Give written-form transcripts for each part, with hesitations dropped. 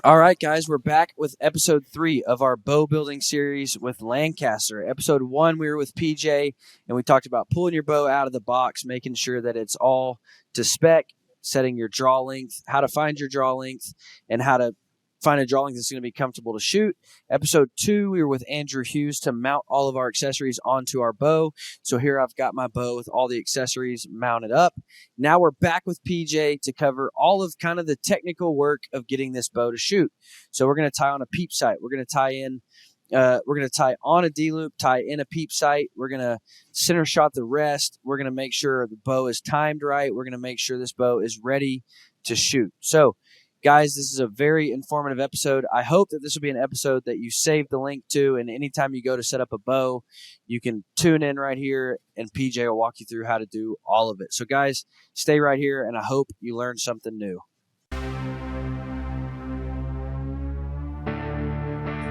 All right, guys, we're back with episode 3 of our bow building series with Lancaster. Episode 1, we were with PJ, and we talked about pulling your bow out of the box, making sure that it's all to spec, setting your draw length, how to find your draw length, and how to find a draw length that's going to be comfortable to shoot. Episode 2, we were with Andrew Hughes to mount all of our accessories onto our bow. So here I've got my bow with all the accessories mounted up. Now we're back with PJ to cover all of kind of the technical work of getting this bow to shoot. So we're going to tie on a peep sight. We're going to tie in. We're going to tie on a D-loop, tie in a peep sight. We're going to center shot the rest. We're going to make sure the bow is timed right. We're going to make sure this bow is ready to shoot. So, guys, this is a very informative episode. I hope that this will be an episode that you save the link to, and anytime you go to set up a bow, you can tune in right here, and PJ will walk you through how to do all of it. So, guys, stay right here, and I hope you learned something new.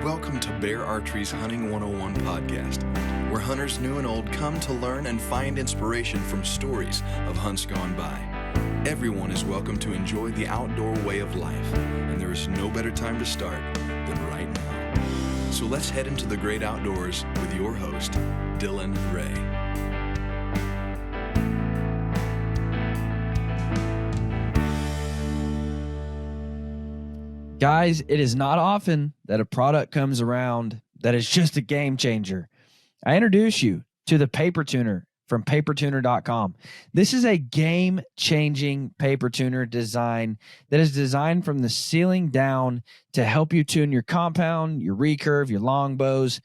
Welcome to Bear Archery's Hunting 101 podcast, where hunters new and old come to learn and find inspiration from stories of hunts gone by. Everyone is welcome to enjoy the outdoor way of life, and there is no better time to start than right now. So let's head into the great outdoors with your host, Dylan Ray. Guys, it is not often that a product comes around that is just a game changer. I introduce you to the Paper Tuner from papertuner.com. This is a game-changing paper tuner design that is designed from the ceiling down to help you tune your compound, your recurve, your longbows.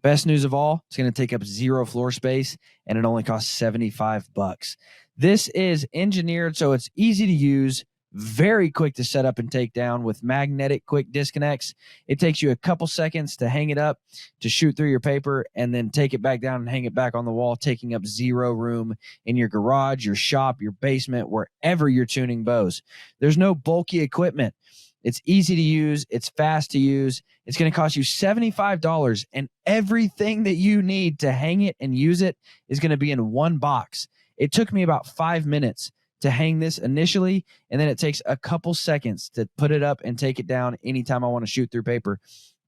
Best news of all, it's going to take up 0 floor space, and it only costs $75. This is engineered so it's easy to use, very quick to set up and take down with magnetic quick disconnects. It takes you a couple seconds to hang it up, to shoot through your paper, and then take it back down and hang it back on the wall, taking up 0 room in your garage, your shop, your basement, wherever you're tuning bows. There's no bulky equipment. It's easy to use. It's fast to use. It's going to cost you $75, and everything that you need to hang it and use it is going to be in one box. It took me about 5 minutes to hang this initially, and then it takes a couple seconds to put it up and take it down anytime I want to shoot through paper.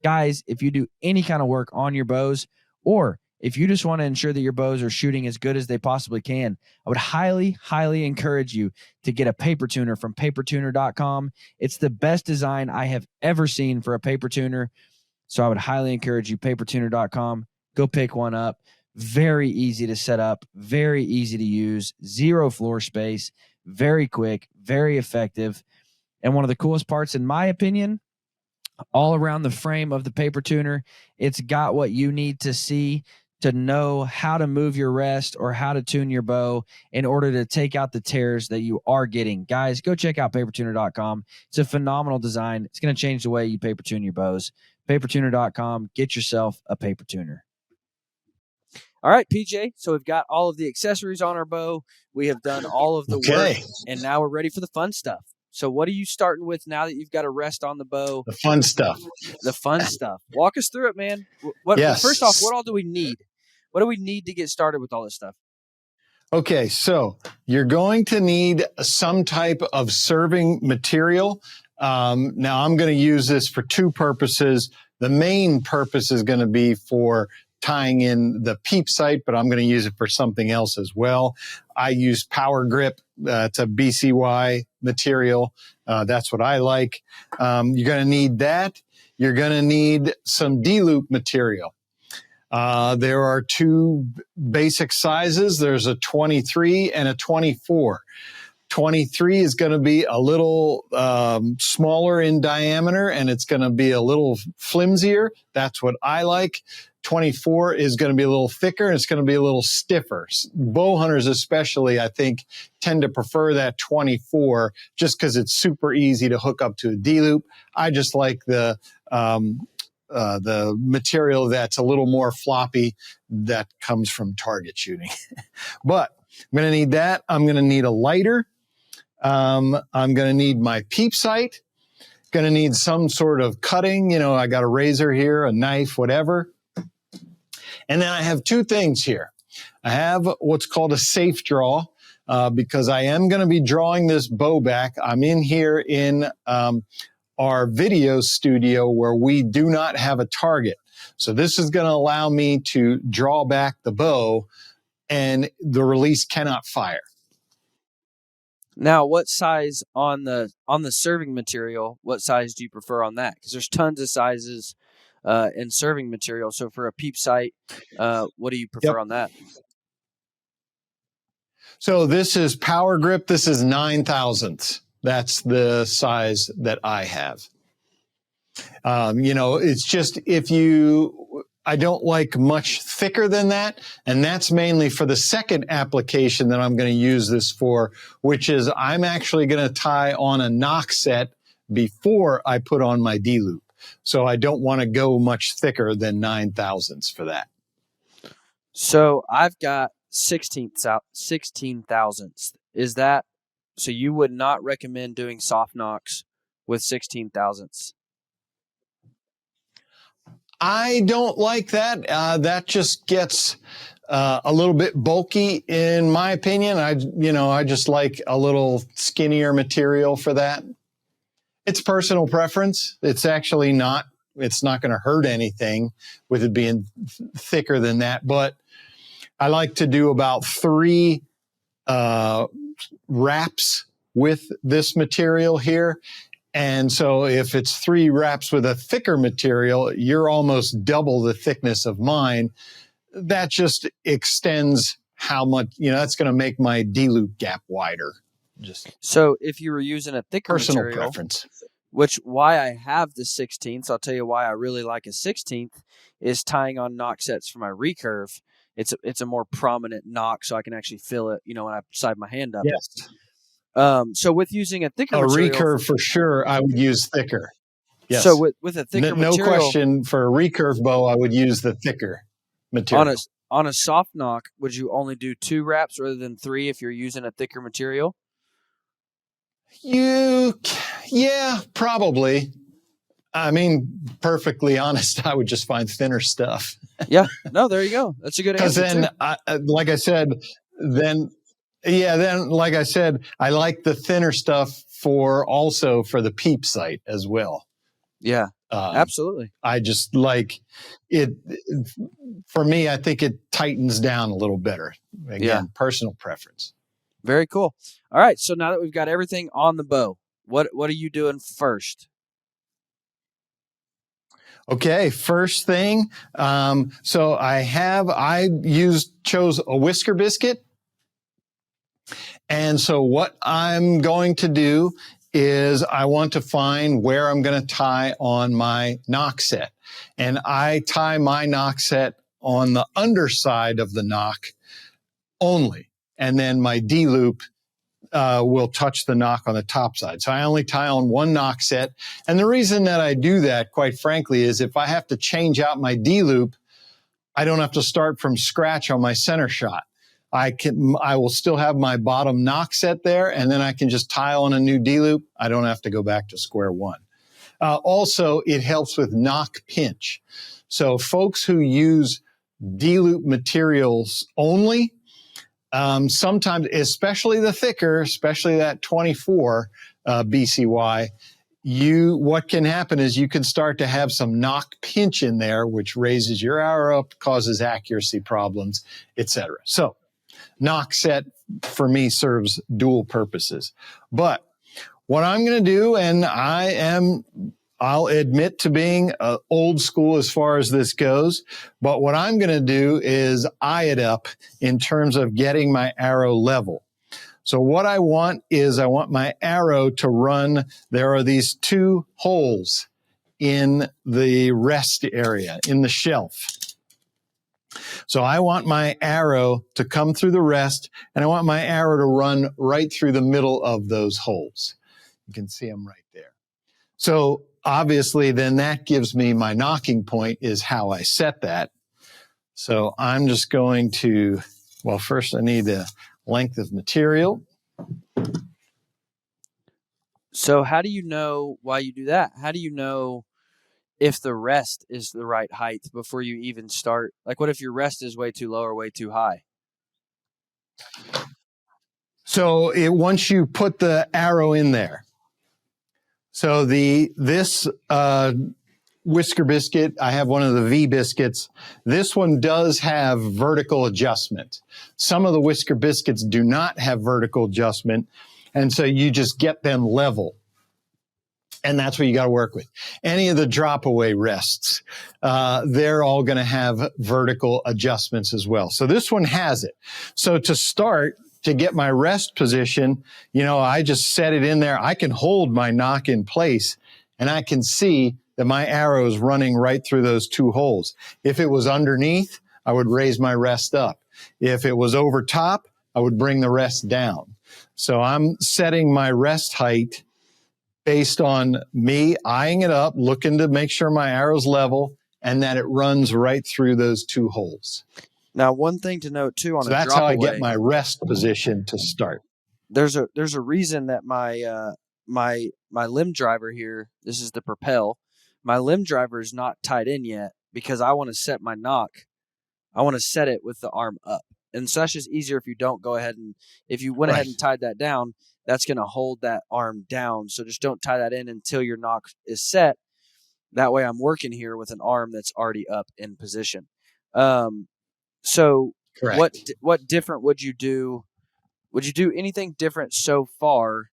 Guys, if you do any kind of work on your bows, or if you just want to ensure that your bows are shooting as good as they possibly can, I would highly, highly encourage you to get a paper tuner from papertuner.com. It's the best design I have ever seen for a paper tuner, so I would highly encourage you, papertuner.com. Go pick one up. Very easy to set up, very easy to use, 0 floor space, very quick, very effective. And one of the coolest parts, in my opinion, all around the frame of the paper tuner, it's got what you need to see to know how to move your rest or how to tune your bow in order to take out the tears that you are getting. Guys, go check out papertuner.com. It's a phenomenal design. It's going to change the way you paper tune your bows. Papertuner.com. Get yourself a paper tuner. All right, PJ. So we've got all of the accessories on our bow. We have done all of the work, and now we're ready for the fun stuff. So what are you starting with now that you've got a rest on the bow? The fun stuff. The fun stuff. Walk us through it, man. Yes. First off, what all do we need? What do we need to get started with all this stuff? Okay, so you're going to need some type of serving material. Now, I'm going to use this for 2 purposes. The main purpose is going to be for tying in the Peep sight, but I'm going to use it for something else as well. I use Power Grip. It's a BCY material. That's what I like. You're going to need that. You're going to need some D-loop material. There are 2 basic sizes. There's a 23 and a 24. 23 is going to be a little smaller in diameter, and it's going to be a little flimsier. That's what I like. 24 is going to be a little thicker, and it's going to be a little stiffer. Bow hunters especially, I think, tend to prefer that 24 just because it's super easy to hook up to a D-loop. I just like the material that's a little more floppy that comes from target shooting. But I'm going to need that. I'm going to need a lighter. I'm going to need my Peep sight. Going to need some sort of cutting. You know, I got a razor here, a knife, whatever. And then I have 2 things here. I have what's called a safe draw because I am going to be drawing this bow back. I'm in here in our video studio where we do not have a target. So this is going to allow me to draw back the bow and the release cannot fire. Now, what size on the serving material, what size do you prefer on that? Because there's tons of sizes in serving material. So for a Peep sight, what do you prefer on that? So this is power grip. This is 9 thousandths. That's the size that I have. It's just I don't like much thicker than that. And that's mainly for the second application that I'm going to use this for, which is I'm actually going to tie on a knock set before I put on my D-loop. So I don't want to go much thicker than 9 thousandths for that. So I've got 16 thousandths. Is that, so you would not recommend doing soft knocks with 16 thousandths? I don't like that. That just gets a little bit bulky, in my opinion. I just like a little skinnier material for that. It's personal preference. It's actually not. It's not going to hurt anything with it being thicker than that. But I like to do about 3 wraps with this material here. And so if it's 3 wraps with a thicker material, you're almost double the thickness of mine. That just extends how much, that's going to make my D-loop gap wider. So if you were using a thicker personal material, preference. Which why I have the 16th, I'll tell you why I really like a 16th, is tying on knock sets for my recurve. It's a more prominent knock, so I can actually feel it, when I side my hand up. Yes. So with using a thicker material, recurve for sure, I would use thicker. Yes. So with a thicker no material, question, for a recurve bow, I would use the thicker material. On a soft knock, would you only do 2 wraps rather than 3 if you're using a thicker material? Yeah, probably. I mean, perfectly honest, I would just find thinner stuff. Yeah. No, there you go. That's a good answer. Because then, like I said, I like the thinner stuff for the Peep sight as well. Yeah, absolutely. I just like it. For me, I think it tightens down a little better. Again, personal preference. Very cool. All right. So now that we've got everything on the bow, what are you doing first? Okay, first thing. So I chose a whisker biscuit. And so what I'm going to do is I want to find where I'm going to tie on my knock set. And I tie my knock set on the underside of the knock only. And then my D-loop will touch the knock on the top side. So I only tie on one knock set. And the reason that I do that, quite frankly, is if I have to change out my D-loop, I don't have to start from scratch on my center shot. I will still have my bottom knock set there, and then I can just tie on a new D-loop. I don't have to go back to square one. Also, it helps with knock pinch. So folks who use D-loop materials only, sometimes, especially the thicker, especially that 24 BCY, what can happen is you can start to have some knock pinch in there, which raises your arrow up, causes accuracy problems, etc. So knock set for me serves dual purposes. But what I'm going to do, and I'll admit to being old school as far as this goes, but what I'm going to do is eye it up in terms of getting my arrow level. So what I want my arrow to run. There are these 2 holes in the rest area, in the shelf. So I want my arrow to come through the rest, and I want my arrow to run right through the middle of those holes. You can see them right there. So obviously, then that gives me my nocking point is how I set that. So I'm just going to, first I need the length of material. So how do you know why you do that? How do you know if the rest is the right height before you even start? Like, what if your rest is way too low or way too high? So once you put the arrow in there, So this whisker biscuit, I have one of the V biscuits. This one does have vertical adjustment. Some of the whisker biscuits do not have vertical adjustment, and so you just get them level. And that's what you got to work with. Any of the drop away rests, they're all going to have vertical adjustments as well. So this one has it. So to start, to get my rest position, I just set it in there. I can hold my nock in place, and I can see that my arrow is running right through those two holes. If it was underneath, I would raise my rest up. If it was over top, I would bring the rest down. So I'm setting my rest height based on me eyeing it up, looking to make sure my arrow's level and that it runs right through those two holes. Now, one thing to note too on so a that's drop how I away, get my rest position to start. There's a reason that my my limb driver here, this is the Propel, my limb driver is not tied in yet because I want to set my nock. I want to set it with the arm up. And so that's just easier if you don't go ahead and if you went ahead and tied that down, that's going to hold that arm down. So just don't tie that in until your nock is set. That way I'm working here with an arm that's already up in position. So Correct. what different would you do? Would you do anything different so far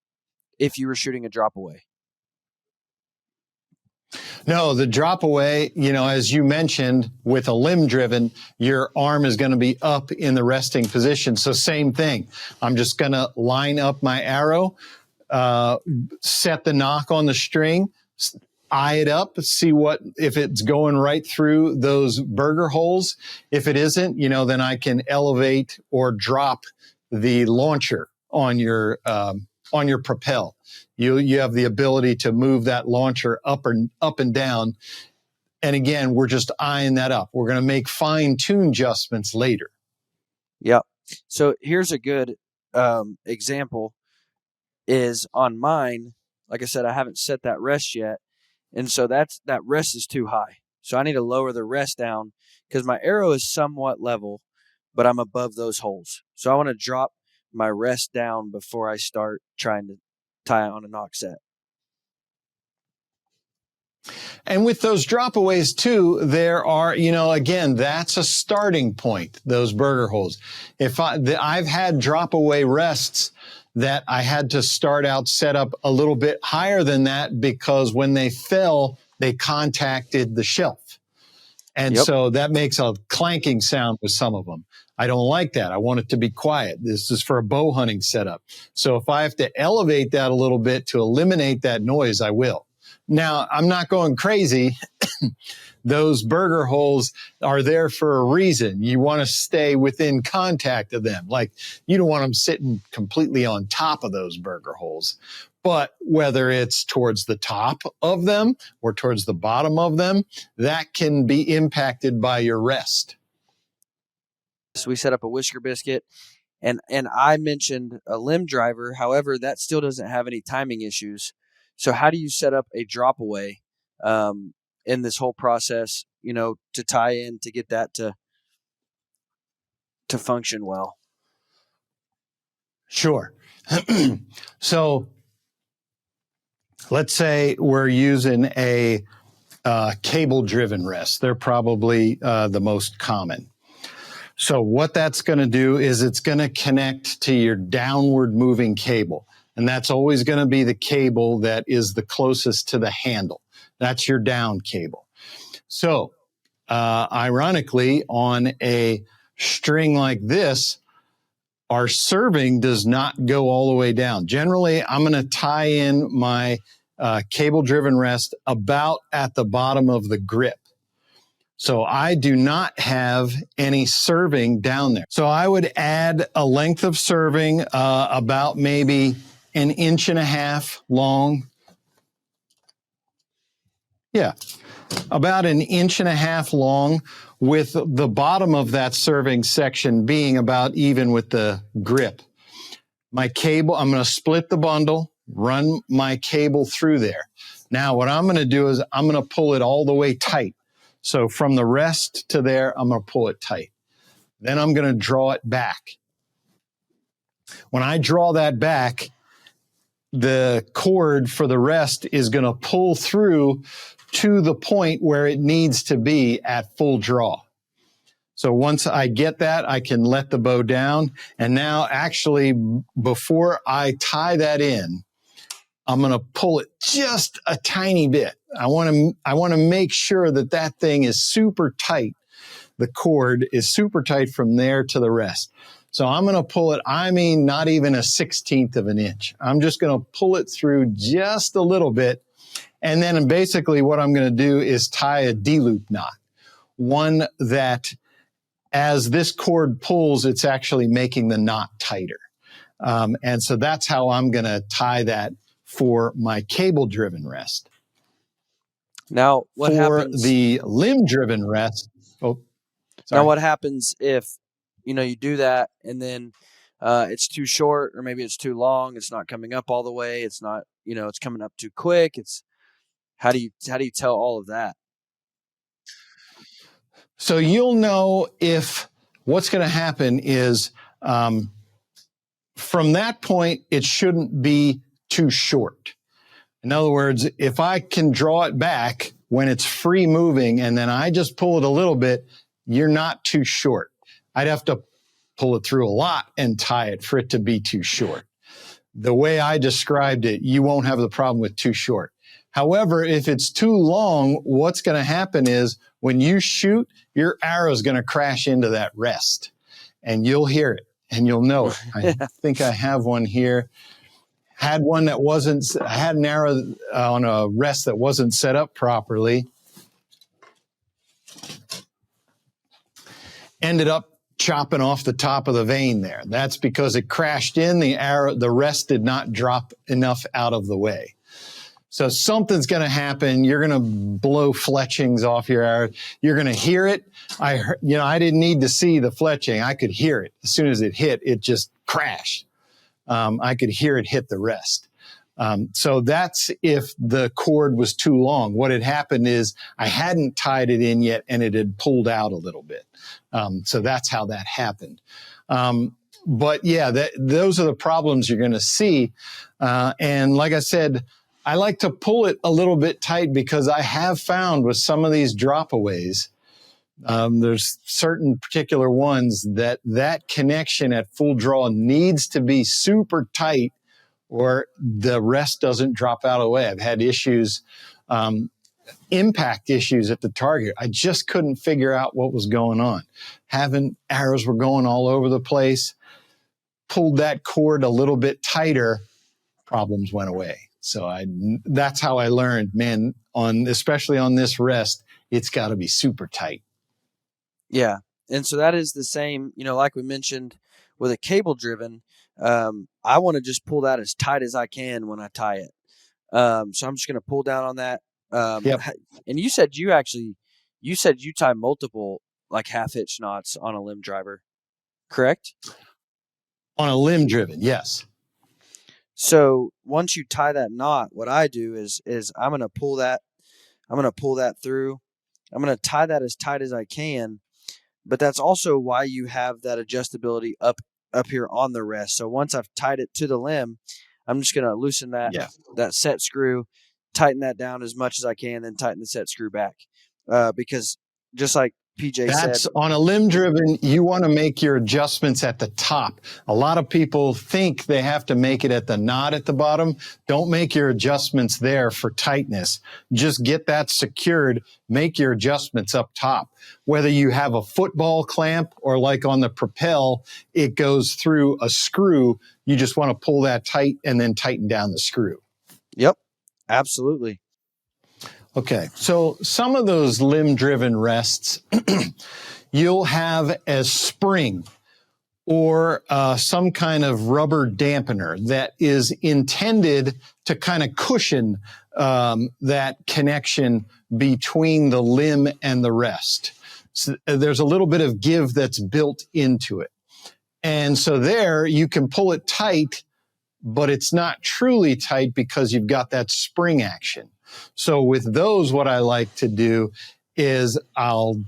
if you were shooting a drop away? No, the drop away, as you mentioned, with a limb driven, your arm is going to be up in the resting position. So same thing. I'm just going to line up my arrow, set the nock on the string, eye it up, see if it's going right through those burger holes. If it isn't, then I can elevate or drop the launcher on your Propel. You have the ability to move that launcher up and down. And again, we're just eyeing that up. We're going to make fine-tune adjustments later. Yep. So here's a good example is on mine. Like I said, I haven't set that rest yet. And so that rest is too high. So I need to lower the rest down because my arrow is somewhat level, but I'm above those holes. So I want to drop my rest down before I start trying to tie on a nock set. And with those dropaways too, there are, again, that's a starting point, those burger holes. I've had dropaway rests that I had to start out set up a little bit higher than that because when they fell, they contacted the shelf. And so that makes a clanking sound with some of them. I don't like that. I want it to be quiet. This is for a bow hunting setup. So if I have to elevate that a little bit to eliminate that noise, I will. Now, I'm not going crazy. Those burger holes are there for a reason. You want to stay within contact of them. Like, you don't want them sitting completely on top of those burger holes. But whether it's towards the top of them or towards the bottom of them, that can be impacted by your rest. So we set up a whisker biscuit, and I mentioned a limb driver. However, that still doesn't have any timing issues. So how do you set up a drop away in this whole process, to tie in, to get that to function well? Sure. So let's say we're using a cable-driven rest. They're probably the most common. So what that's going to do is it's going to connect to your downward moving cable. And that's always going to be the cable that is the closest to the handle. That's your down cable. So ironically, on a string like this, our serving does not go all the way down. Generally, I'm going to tie in my cable-driven rest about at the bottom of the grip. So I do not have any serving down there. So I would add a length of serving about maybe 1.5 inches long. Yeah, about 1.5 inches long, with the bottom of that serving section being about even with the grip. My cable, I'm going to split the bundle, run my cable through there. Now what I'm going to do is I'm going to pull it all the way tight. So from the rest to there, I'm going to pull it tight. Then I'm going to draw it back. When I draw that back, the cord for the rest is going to pull through to the point where it needs to be at full draw. So once I get that, I can let the bow down. And now actually, before I tie that in, I'm going to pull it just a tiny bit. I want to make sure that that thing is super tight. The cord is super tight from there to the rest. So I'm going to pull it, not even a 1/16 of an inch. I'm just going to pull it through just a little bit. And then basically what I'm going to do is tie a D-loop knot. One that, as this cord pulls, it's actually making the knot tighter. And so that's how I'm going to tie that for my cable-driven rest. Now, what happens for the limb-driven rest? Oh, sorry. Now, what happens if you do that and then it's too short, or maybe it's too long? It's not coming up all the way. It's not, it's coming up too quick. It's how do you tell all of that? So you'll know if what's going to happen is from that point, it shouldn't be too short. In other words, if I can draw it back when it's free moving and then I just pull it a little bit, you're not too short. I'd have to pull it through a lot and tie it for it to be too short. The way I described it, you won't have the problem with too short. However, if it's too long, what's going to happen is when you shoot, your arrow is going to crash into that rest and you'll hear it and you'll know it. I think I have one here. I had an arrow on a rest that wasn't set up properly. Ended up chopping off the top of the vein there. That's because it crashed in, the rest did not drop enough out of the way. So something's going to happen. You're going to blow fletchings off your arrow. You're going to hear it. I didn't need to see the fletching. I could hear it. As soon as it hit, it just crashed. I could hear it hit the rest. So that's if the cord was too long. What had happened is I hadn't tied it in yet and it had pulled out a little bit. So that's how that happened. But yeah, those are the problems you're going to see. And like I said, I like to pull it a little bit tight because I have found with some of these dropaways, there's certain particular ones that connection at full draw needs to be super tight or the rest doesn't drop out of the way. I've had issues, impact issues at the target. I just couldn't figure out what was going on. Arrows were going all over the place. Pulled that cord a little bit tighter, problems went away. So that's how I learned, man, especially on this rest, it's got to be super tight. Yeah. And so that is the same, like we mentioned with a cable driven, I want to just pull that as tight as I can when I tie it. So I'm just going to pull down on that. Yep. And you said you tie multiple like half hitch knots on a limb driver, correct? On a limb driven, yes. So once you tie that knot, what I do is I'm going to pull that through. I'm going to tie that as tight as I can, but that's also why you have that adjustability up here on the rest. So once I've tied it to the limb, I'm just going to loosen that set screw, tighten that down as much as I can, then tighten the set screw back. Because just like PJ said, on a limb driven, you want to make your adjustments at the top. A lot of people think they have to make it at the knot at the bottom. Don't make your adjustments there for tightness. Just get that secured. Make your adjustments up top. Whether you have a football clamp or like on the Propel, it goes through a screw. You just want to pull that tight and then tighten down the screw. Yep, absolutely. Okay, so some of those limb-driven rests, you'll have a spring or some kind of rubber dampener that is intended to kind of cushion that connection between the limb and the rest. So there's a little bit of give that's built into it. And so there you can pull it tight, but it's not truly tight because you've got that spring action. So with those, what I like to do is I'll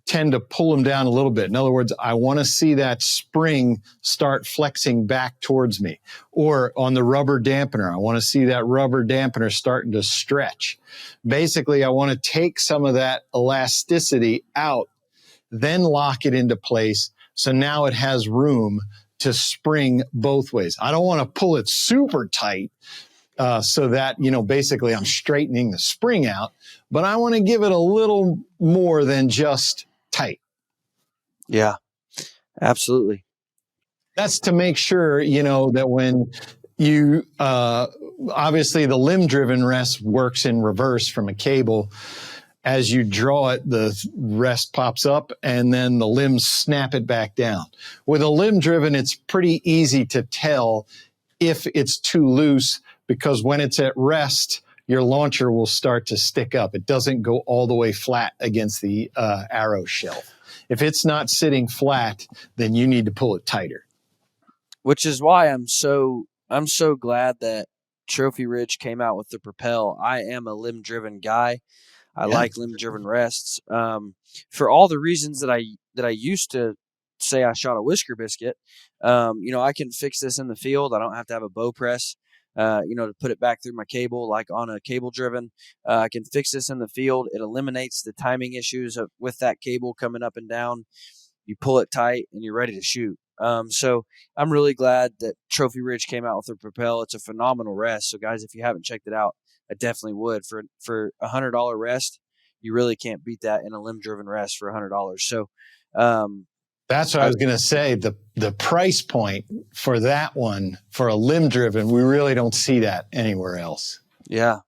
tend to pull them down a little bit. In other words, I want to see that spring start flexing back towards me. Or on the rubber dampener, I want to see that rubber dampener starting to stretch. Basically, I want to take some of that elasticity out, then lock it into place. So now it has room to spring both ways. I don't want to pull it super tight so that, basically I'm straightening the spring out, but I want to give it a little more than just tight. Yeah, absolutely. That's to make sure, that when you, obviously the limb driven rest works in reverse from a cable. As you draw it, the rest pops up and then the limbs snap it back down. With a limb driven, it's pretty easy to tell if it's too loose, because when it's at rest, your launcher will start to stick up. It doesn't go all the way flat against the arrow shelf. If it's not sitting flat, then you need to pull it tighter. Which is why I'm so glad that Trophy Ridge came out with the Propel. I am a limb driven guy. I like limb driven rests for all the reasons that I used to say I shot a whisker biscuit. I can fix this in the field. I don't have to have a bow press, to put it back through my cable like on a cable driven. I can fix this in the field. It eliminates the timing issues with that cable coming up and down. You pull it tight and you're ready to shoot. So I'm really glad that Trophy Ridge came out with the Propel. It's a phenomenal rest. So guys, if you haven't checked it out, I definitely would. For $100 rest, you really can't beat that in a limb driven rest for $100. So that's what I was going to say. The price point for that one, for a limb driven, we really don't see that anywhere else. Yeah.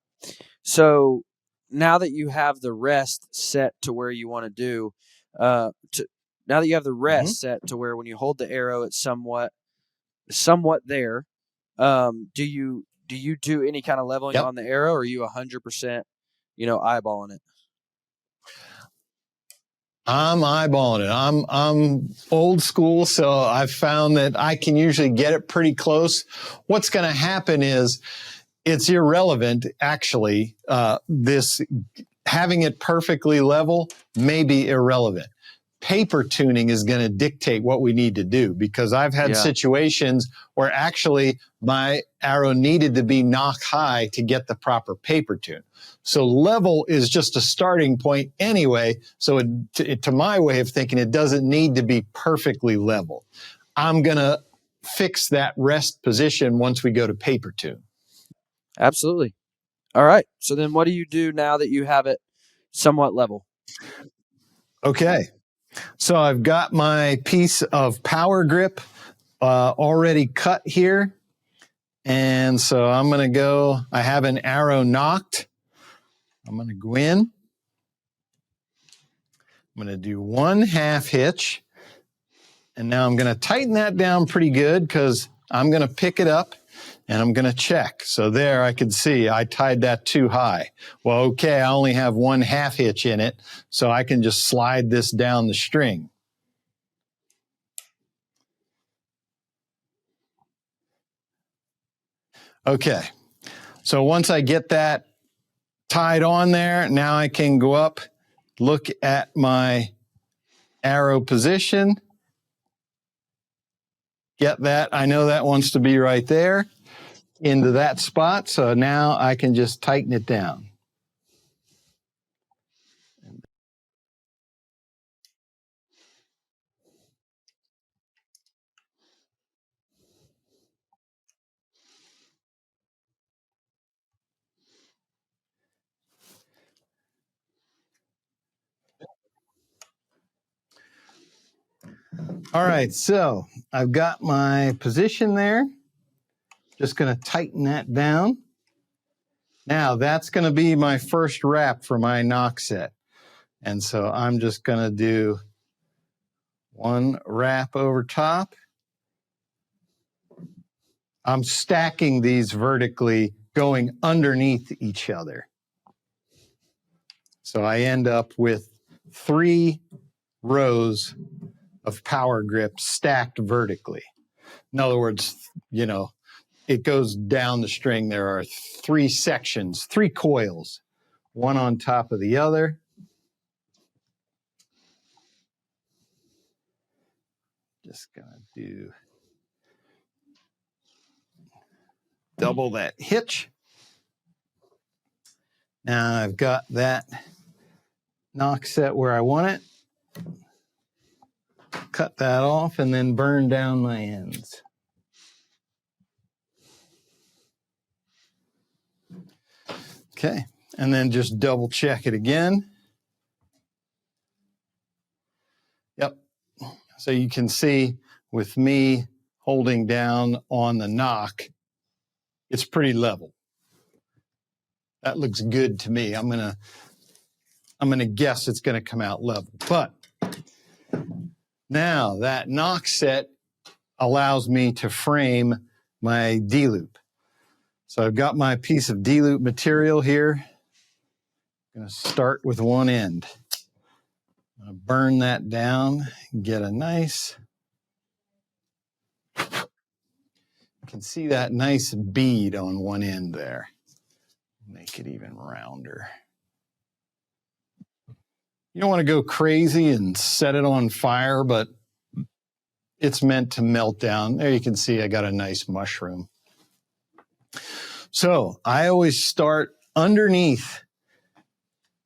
So now that you have the rest set to where you want to do, now that you have the rest set to where when you hold the arrow, it's somewhat there. Do you do any kind of leveling on the arrow, or are you 100%, eyeballing it? I'm eyeballing it. I'm old school, so I've found that I can usually get it pretty close. What's going to happen is it's irrelevant, actually. This having it perfectly level may be irrelevant. Paper tuning is going to dictate what we need to do, because I've had situations where actually my arrow needed to be knock high to get the proper paper tune. So level is just a starting point anyway. So to my way of thinking, it doesn't need to be perfectly level. I'm going to fix that rest position once we go to paper tune. Absolutely. All right. So then what do you do now that you have it somewhat level? Okay. So I've got my piece of power grip already cut here. And so I'm going to go, I have an arrow nocked. I'm going to go in. I'm going to do 1/2 hitch. And now I'm going to tighten that down pretty good, because I'm going to pick it up and I'm going to check. So there I can see I tied that too high. Well, okay, I only have 1/2 hitch in it, so I can just slide this down the string. Okay, so once I get that tied on there, now I can go up, look at my arrow position, get that. I know that wants to be right there into that spot. So now I can just tighten it down. All right, so I've got my position there. Just going to tighten that down. Now that's going to be my first wrap for my knock set. And so I'm just going to do one wrap over top. I'm stacking these vertically, going underneath each other. So I end up with 3 rows of power grip stacked vertically. In other words, it goes down the string. There are 3 sections, 3 coils, one on top of the other. Just going to do double that hitch. Now I've got that knock set where I want it. Cut that off and then burn down my ends. Okay, and then just double check it again. Yep, so you can see with me holding down on the knock, it's pretty level. That looks good to me. I'm gonna guess it's gonna come out level. But now that knock set allows me to frame my D-loop. So I've got my piece of D-loop material here. I'm gonna start with one end. I'm gonna burn that down, get a nice, you can see that nice bead on one end there. Make it even rounder. You don't want to go crazy and set it on fire, but it's meant to melt down. There you can see I got a nice mushroom. So I always start underneath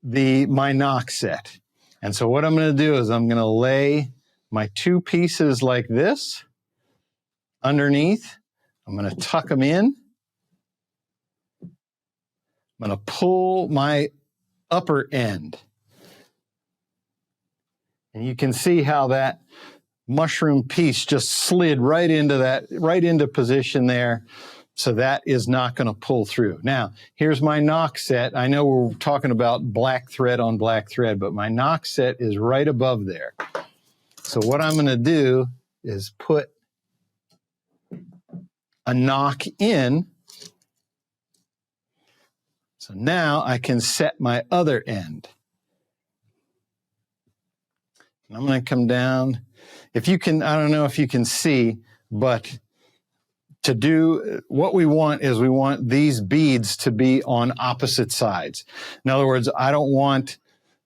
my knock set. And so what I'm going to do is I'm going to lay my two pieces like this underneath. I'm going to tuck them in. I'm going to pull my upper end. And you can see how that mushroom piece just slid right into position there. So that is not going to pull through. Now, here's my knock set. I know we're talking about black thread on black thread, but my knock set is right above there. So what I'm going to do is put a knock in. So now I can set my other end. And I'm going to come down. If you can, I don't know if you can see, but to do what we want is we want these beads to be on opposite sides. In other words, I don't want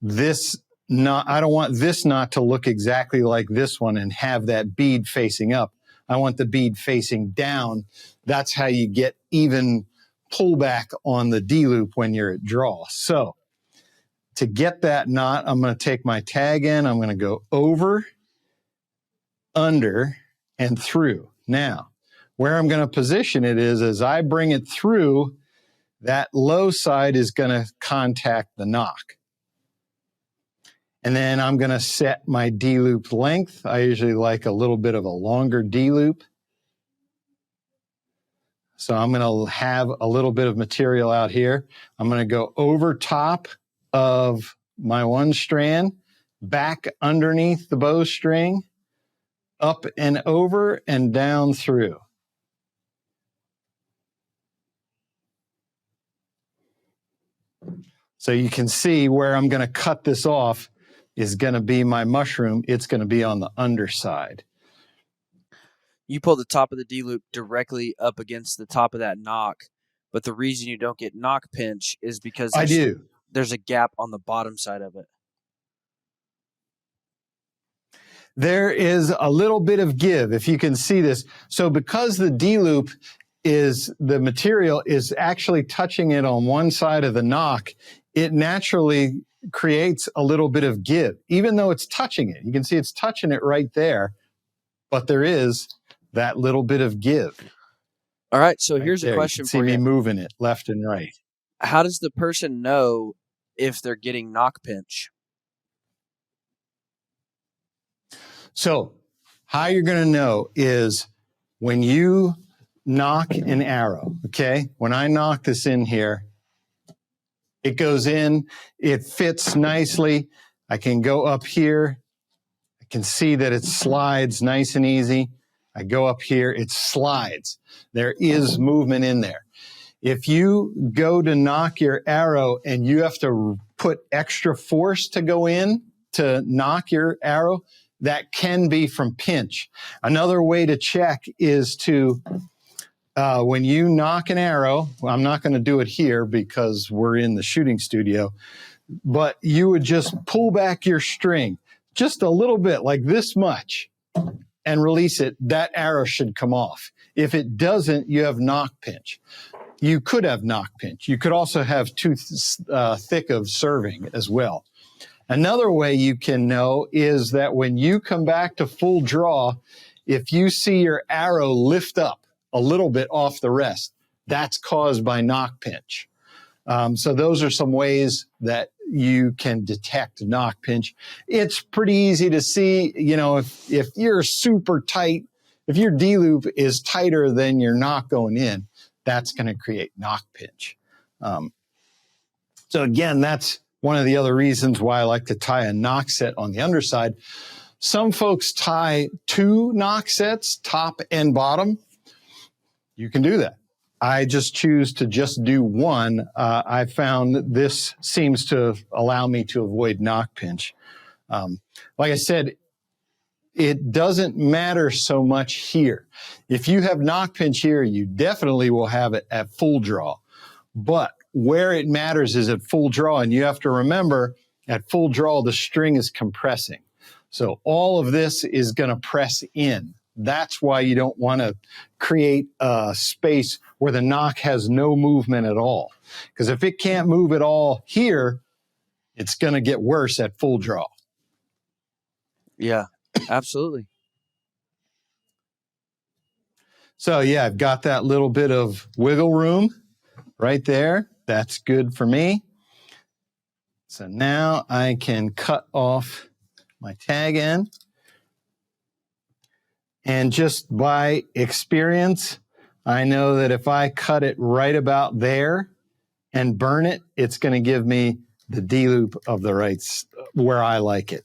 this knot to look exactly like this one and have that bead facing up. I want the bead facing down. That's how you get even pullback on the D-loop when you're at draw. So to get that knot, I'm going to take my tag in. I'm going to go over, under, and through. Now, where I'm going to position it is as I bring it through, that low side is going to contact the knock. And then I'm going to set my D-loop length. I usually like a little bit of a longer D-loop. So I'm going to have a little bit of material out here. I'm going to go over top of my one strand, back underneath the bowstring, up and over and down through. So you can see where I'm going to cut this off is going to be my mushroom. It's going to be on the underside. You pull the top of the D-loop directly up against the top of that knock, but the reason you don't get knock pinch is because there's a gap on the bottom side of it. There is a little bit of give, if you can see this. So because the D-loop the material is actually touching it on one side of the knock, it naturally creates a little bit of give, even though it's touching it. You can see it's touching it right there, but there is that little bit of give. All right, so here's a question for you. See me moving it left and right. How does the person know if they're getting knock pinch? So how you're going to know is when you knock an arrow, okay? When I knock this in here, it goes in, it fits nicely. I can go up here. I can see that it slides nice and easy. I go up here, it slides. There is movement in there. If you go to knock your arrow and you have to put extra force to go in to knock your arrow, that can be from pinch. Another way to check is to, when you knock an arrow, well, I'm not going to do it here because we're in the shooting studio, but you would just pull back your string just a little bit, like this much. and release it, that arrow should come off. If it doesn't, you have knock pinch. You could have knock pinch. You could also have too thick of serving as well. Another way you can know is that when you come back to full draw, if you see your arrow lift up a little bit off the rest, that's caused by knock pinch. So those are some ways that you can detect knock pinch. It's pretty easy to see, if you're super tight, if your D-loop is tighter than your knock going in, that's going to create knock pinch. So again, that's one of the other reasons why I like to tie a knock set on the underside. Some folks tie 2 knock sets, top and bottom. You can do that. I just choose to just do one. I found that this seems to allow me to avoid knock pinch. Like I said, it doesn't matter so much here. If you have knock pinch here, you definitely will have it at full draw. But where it matters is at full draw, and you have to remember, at full draw, the string is compressing. So all of this is going to press in. That's why you don't want to create a space where the knock has no movement at all. Because if it can't move at all here, it's going to get worse at full draw. Yeah, absolutely. So yeah, I've got that little bit of wiggle room right there. That's good for me. So now I can cut off my tag end. And just by experience, I know that if I cut it right about there and burn it, it's going to give me the D-loop of the right where I like it.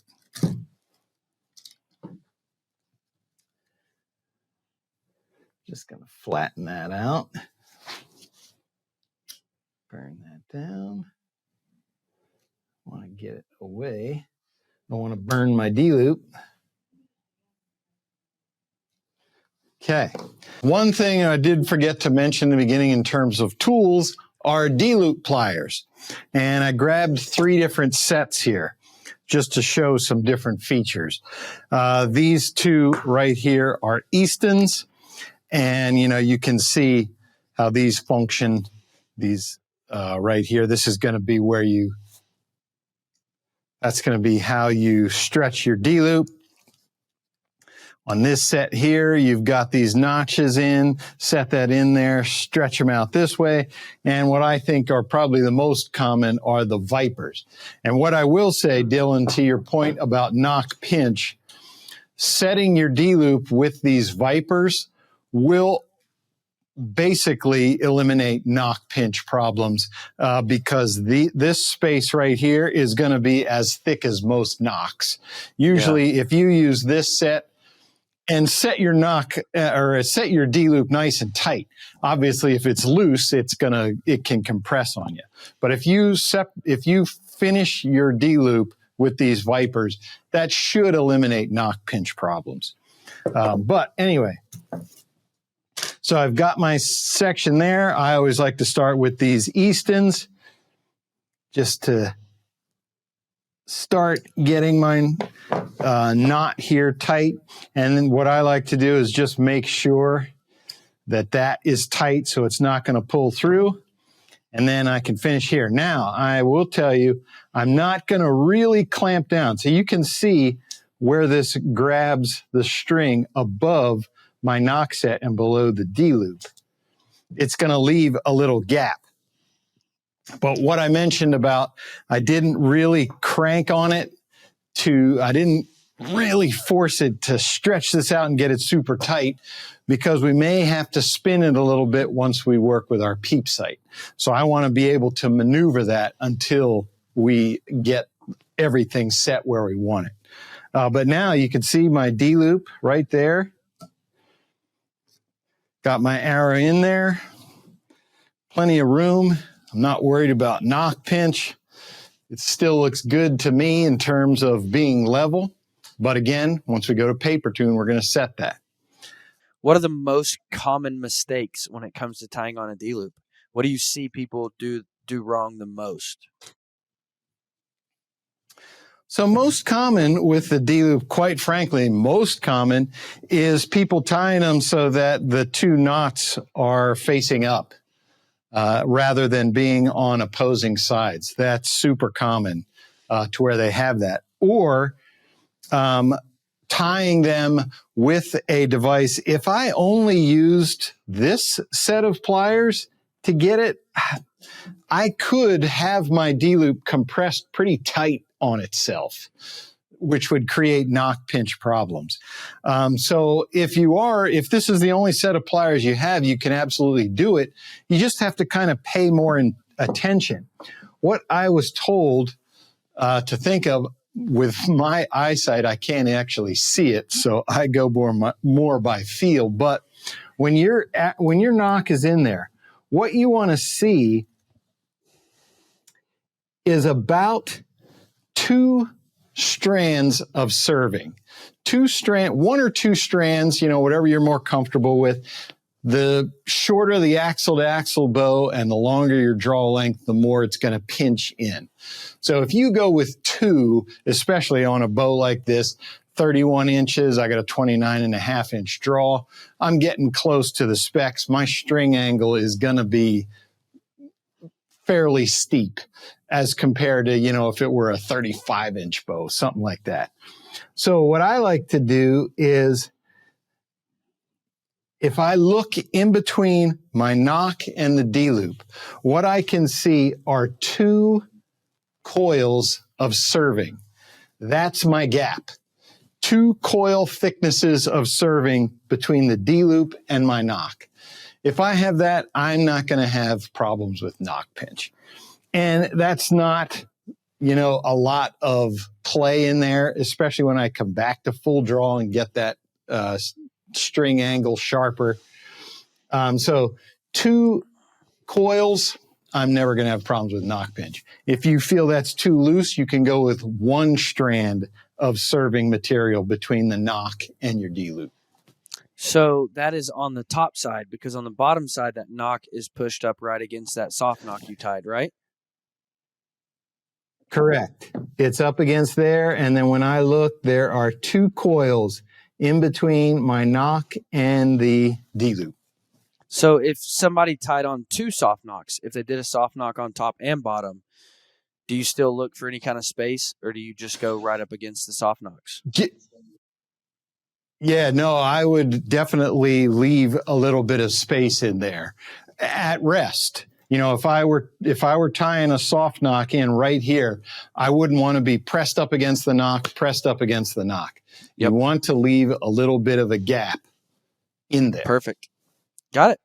Just going to flatten that out. Burn that down. I want to get it away. I want to burn my D-loop. Okay. One thing I did forget to mention in the beginning in terms of tools are D-loop pliers. And I grabbed 3 different sets here just to show some different features. These 2 right here are Easton's. And, you can see how these function. These right here, this is going to be where that's going to be how you stretch your D-loop. On this set here, you've got these notches in, set that in there, stretch them out this way. And what I think are probably the most common are the Vipers. And what I will say, Dylan, to your point about knock pinch, setting your D-loop with these Vipers will basically eliminate knock pinch problems because this space right here is going to be as thick as most knocks. Usually, if you use this set, and set your knock or set your D-loop nice and tight. Obviously, if it's loose, it can compress on you. But if you finish your D-loop with these Vipers, that should eliminate knock pinch problems. But anyway, so I've got my section there. I always like to start with these Eastons just to start getting my knot here tight. And then what I like to do is just make sure that that is tight so it's not going to pull through. And then I can finish here. Now, I will tell you, I'm not going to really clamp down. So you can see where this grabs the string above my knock set and below the D-loop. It's going to leave a little gap. But what I mentioned about I didn't really crank on it I didn't really force it to stretch this out and get it super tight because we may have to spin it a little bit once we work with our Peep sight. So I want to be able to maneuver that until we get everything set where we want it. But now you can see my D-loop right there. Got my arrow in there. Plenty of room. I'm not worried about knock pinch. It still looks good to me in terms of being level. But again, once we go to paper tune, we're going to set that. What are the most common mistakes when it comes to tying on a D-loop? What do you see people do wrong the most? So most common with the D-loop, quite frankly, most common is people tying them so that the two knots are facing up rather than being on opposing sides. That's super common to where they have that. Or tying them with a device. If I only used this set of pliers to get it, I could have my D-loop compressed pretty tight on itself, which would create knock pinch problems. So if this is the only set of pliers you have, you can absolutely do it. You just have to kind of pay more attention. What I was told to think of with my eyesight, I can't actually see it, so I go more by feel. But when your knock is in there, what you want to see is about 2 strands of serving. 1 or 2 strands, whatever you're more comfortable with. The shorter the axle to axle bow and the longer your draw length, the more it's going to pinch in. So if you go with 2, especially on a bow like this, 31 inches, I got a 29.5 inch draw, I'm getting close to the specs. My string angle is going to be fairly steep as compared to, if it were a 35 inch bow, something like that. So what I like to do is, if I look in between my knock and the D-loop, what I can see are 2 coils of serving. That's my gap. 2 coil thicknesses of serving between the D-loop and my knock. If I have that, I'm not going to have problems with knock pinch. And that's not, a lot of play in there, especially when I come back to full draw and get that string angle sharper. So 2 coils, I'm never going to have problems with knock pinch. If you feel that's too loose, you can go with 1 strand of serving material between the knock and your D-loop. So that is on the top side, because on the bottom side, that knock is pushed up right against that soft knock you tied, right? Correct. It's up against there. And then when I look, there are 2 coils in between my knock and the D-loop. So if somebody tied on 2 soft knocks, if they did a soft knock on top and bottom, do you still look for any kind of space, or do you just go right up against the soft knocks? Yeah, no, I would definitely leave a little bit of space in there at rest. If I were tying a soft knock in right here, I wouldn't want to be pressed up against the knock. Yep. You want to leave a little bit of a gap in there. Perfect. Got it.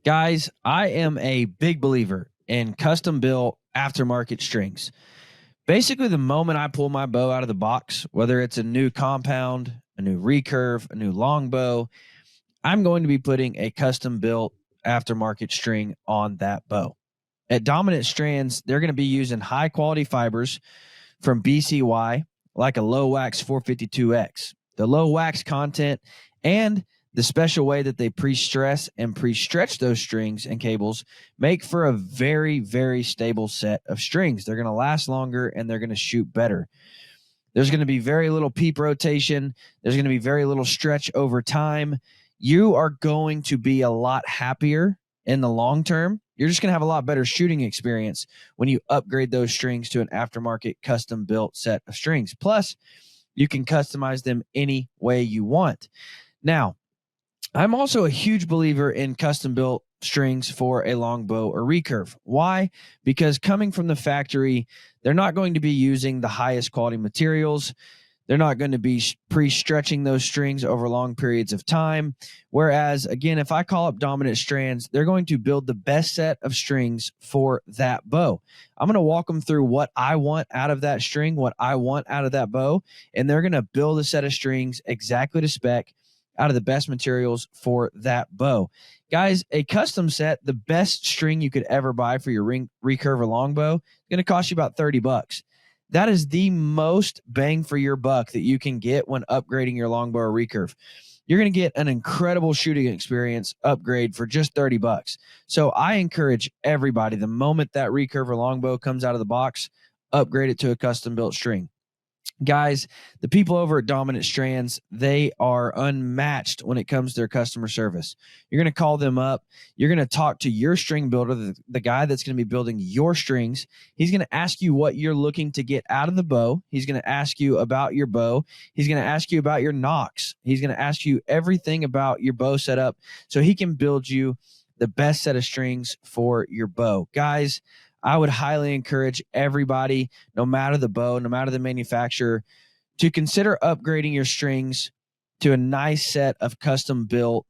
Guys, I am a big believer in custom built aftermarket strings. Basically, the moment I pull my bow out of the box, whether it's a new compound, a new recurve, a new longbow, I'm going to be putting a custom built aftermarket string on that bow. At Dominant Strands, they're going to be using high quality fibers from BCY, like a low wax 452X. The low wax content and the special way that they pre-stress and pre-stretch those strings and cables make for a very, very stable set of strings. They're going to last longer and they're going to shoot better. There's going to be very little peep rotation. There's going to be very little stretch over time. You are going to be a lot happier in the long term. You're just going to have a lot better shooting experience when you upgrade those strings to an aftermarket custom built set of strings. Plus, you can customize them any way you want. Now, I'm also a huge believer in custom built strings for a longbow or recurve. Why? Because coming from the factory, they're not going to be using the highest quality materials. They're not going to be pre-stretching those strings over long periods of time. Whereas, again, if I call up Dominant Strands, they're going to build the best set of strings for that bow. I'm going to walk them through what I want out of that string, what I want out of that bow, and they're going to build a set of strings exactly to spec out of the best materials for that bow. Guys, a custom set, the best string you could ever buy for your recurve or longbow, is going to cost you about $30. That is the most bang for your buck that you can get when upgrading your longbow or recurve. You're going to get an incredible shooting experience upgrade for just $30. So I encourage everybody, the moment that recurve or longbow comes out of the box, upgrade it to a custom built string. Guys, the people over at Dominant Strands, they are unmatched when it comes to their customer service. You're going to call them up. You're going to talk to your string builder, the guy that's going to be building your strings. He's going to ask you what you're looking to get out of the bow. He's going to ask you about your bow. He's going to ask you about your nocks. He's going to ask you everything about your bow setup so he can build you the best set of strings for your bow. Guys, I would highly encourage everybody, no matter the bow, no matter the manufacturer, to consider upgrading your strings to a nice set of custom built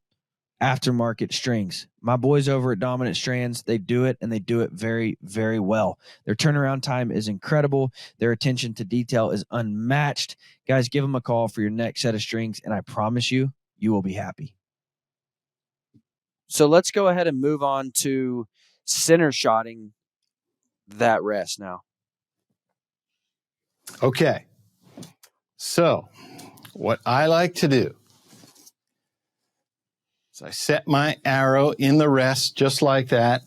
aftermarket strings. My boys over at Dominant Strands, they do it, and they do it very, very well. Their turnaround time is incredible. Their attention to detail is unmatched. Guys, give them a call for your next set of strings, and I promise you, you will be happy. So let's go ahead and move on to center shotting that rest now. Okay. So what I like to do is I set my arrow in the rest just like that.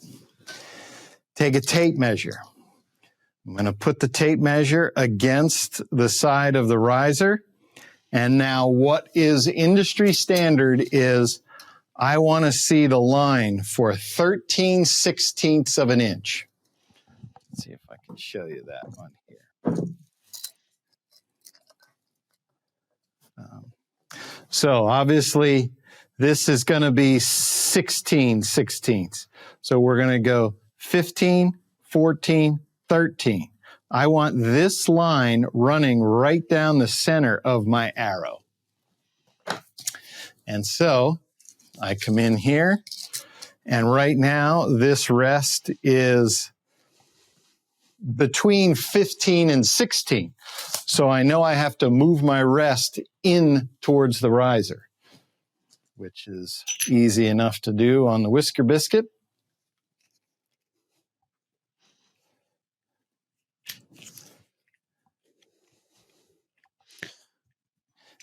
Take a tape measure. I'm going to put the tape measure against the side of the riser. And now what is industry standard is I want to see the line for 13/16 of an inch. Let's see if I can show you that one here. So obviously this is going to be 16/16. So we're going to go 15, 14, 13. I want this line running right down the center of my arrow. And so I come in here, and right now this rest is between 15 and 16. So I know I have to move my rest in towards the riser, which is easy enough to do on the Whisker Biscuit.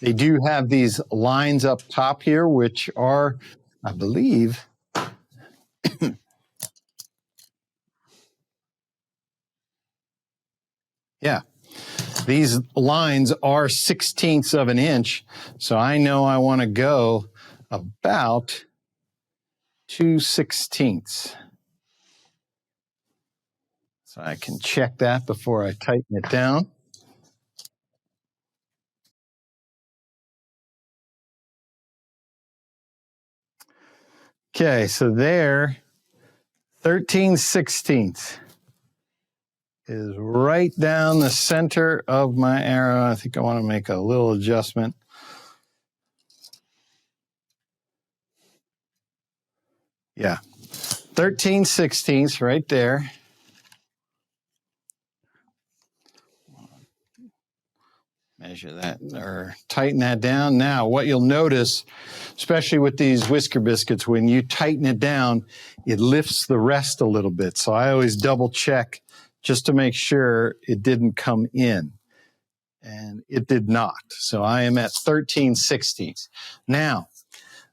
They do have these lines up top here, which are, I believe, yeah, these lines are 16ths of an inch. So I know I want to go about 2/16. So I can check that before I tighten it down. Okay, so there, 13/16 is right down the center of my arrow. I think I want to make a little adjustment. Yeah, 13/16 right there. Measure that or tighten that down. Now, what you'll notice, especially with these Whisker Biscuits, when you tighten it down, it lifts the rest a little bit. So I always double check just to make sure it didn't come in. And it did not. So I am at 13/16. Now,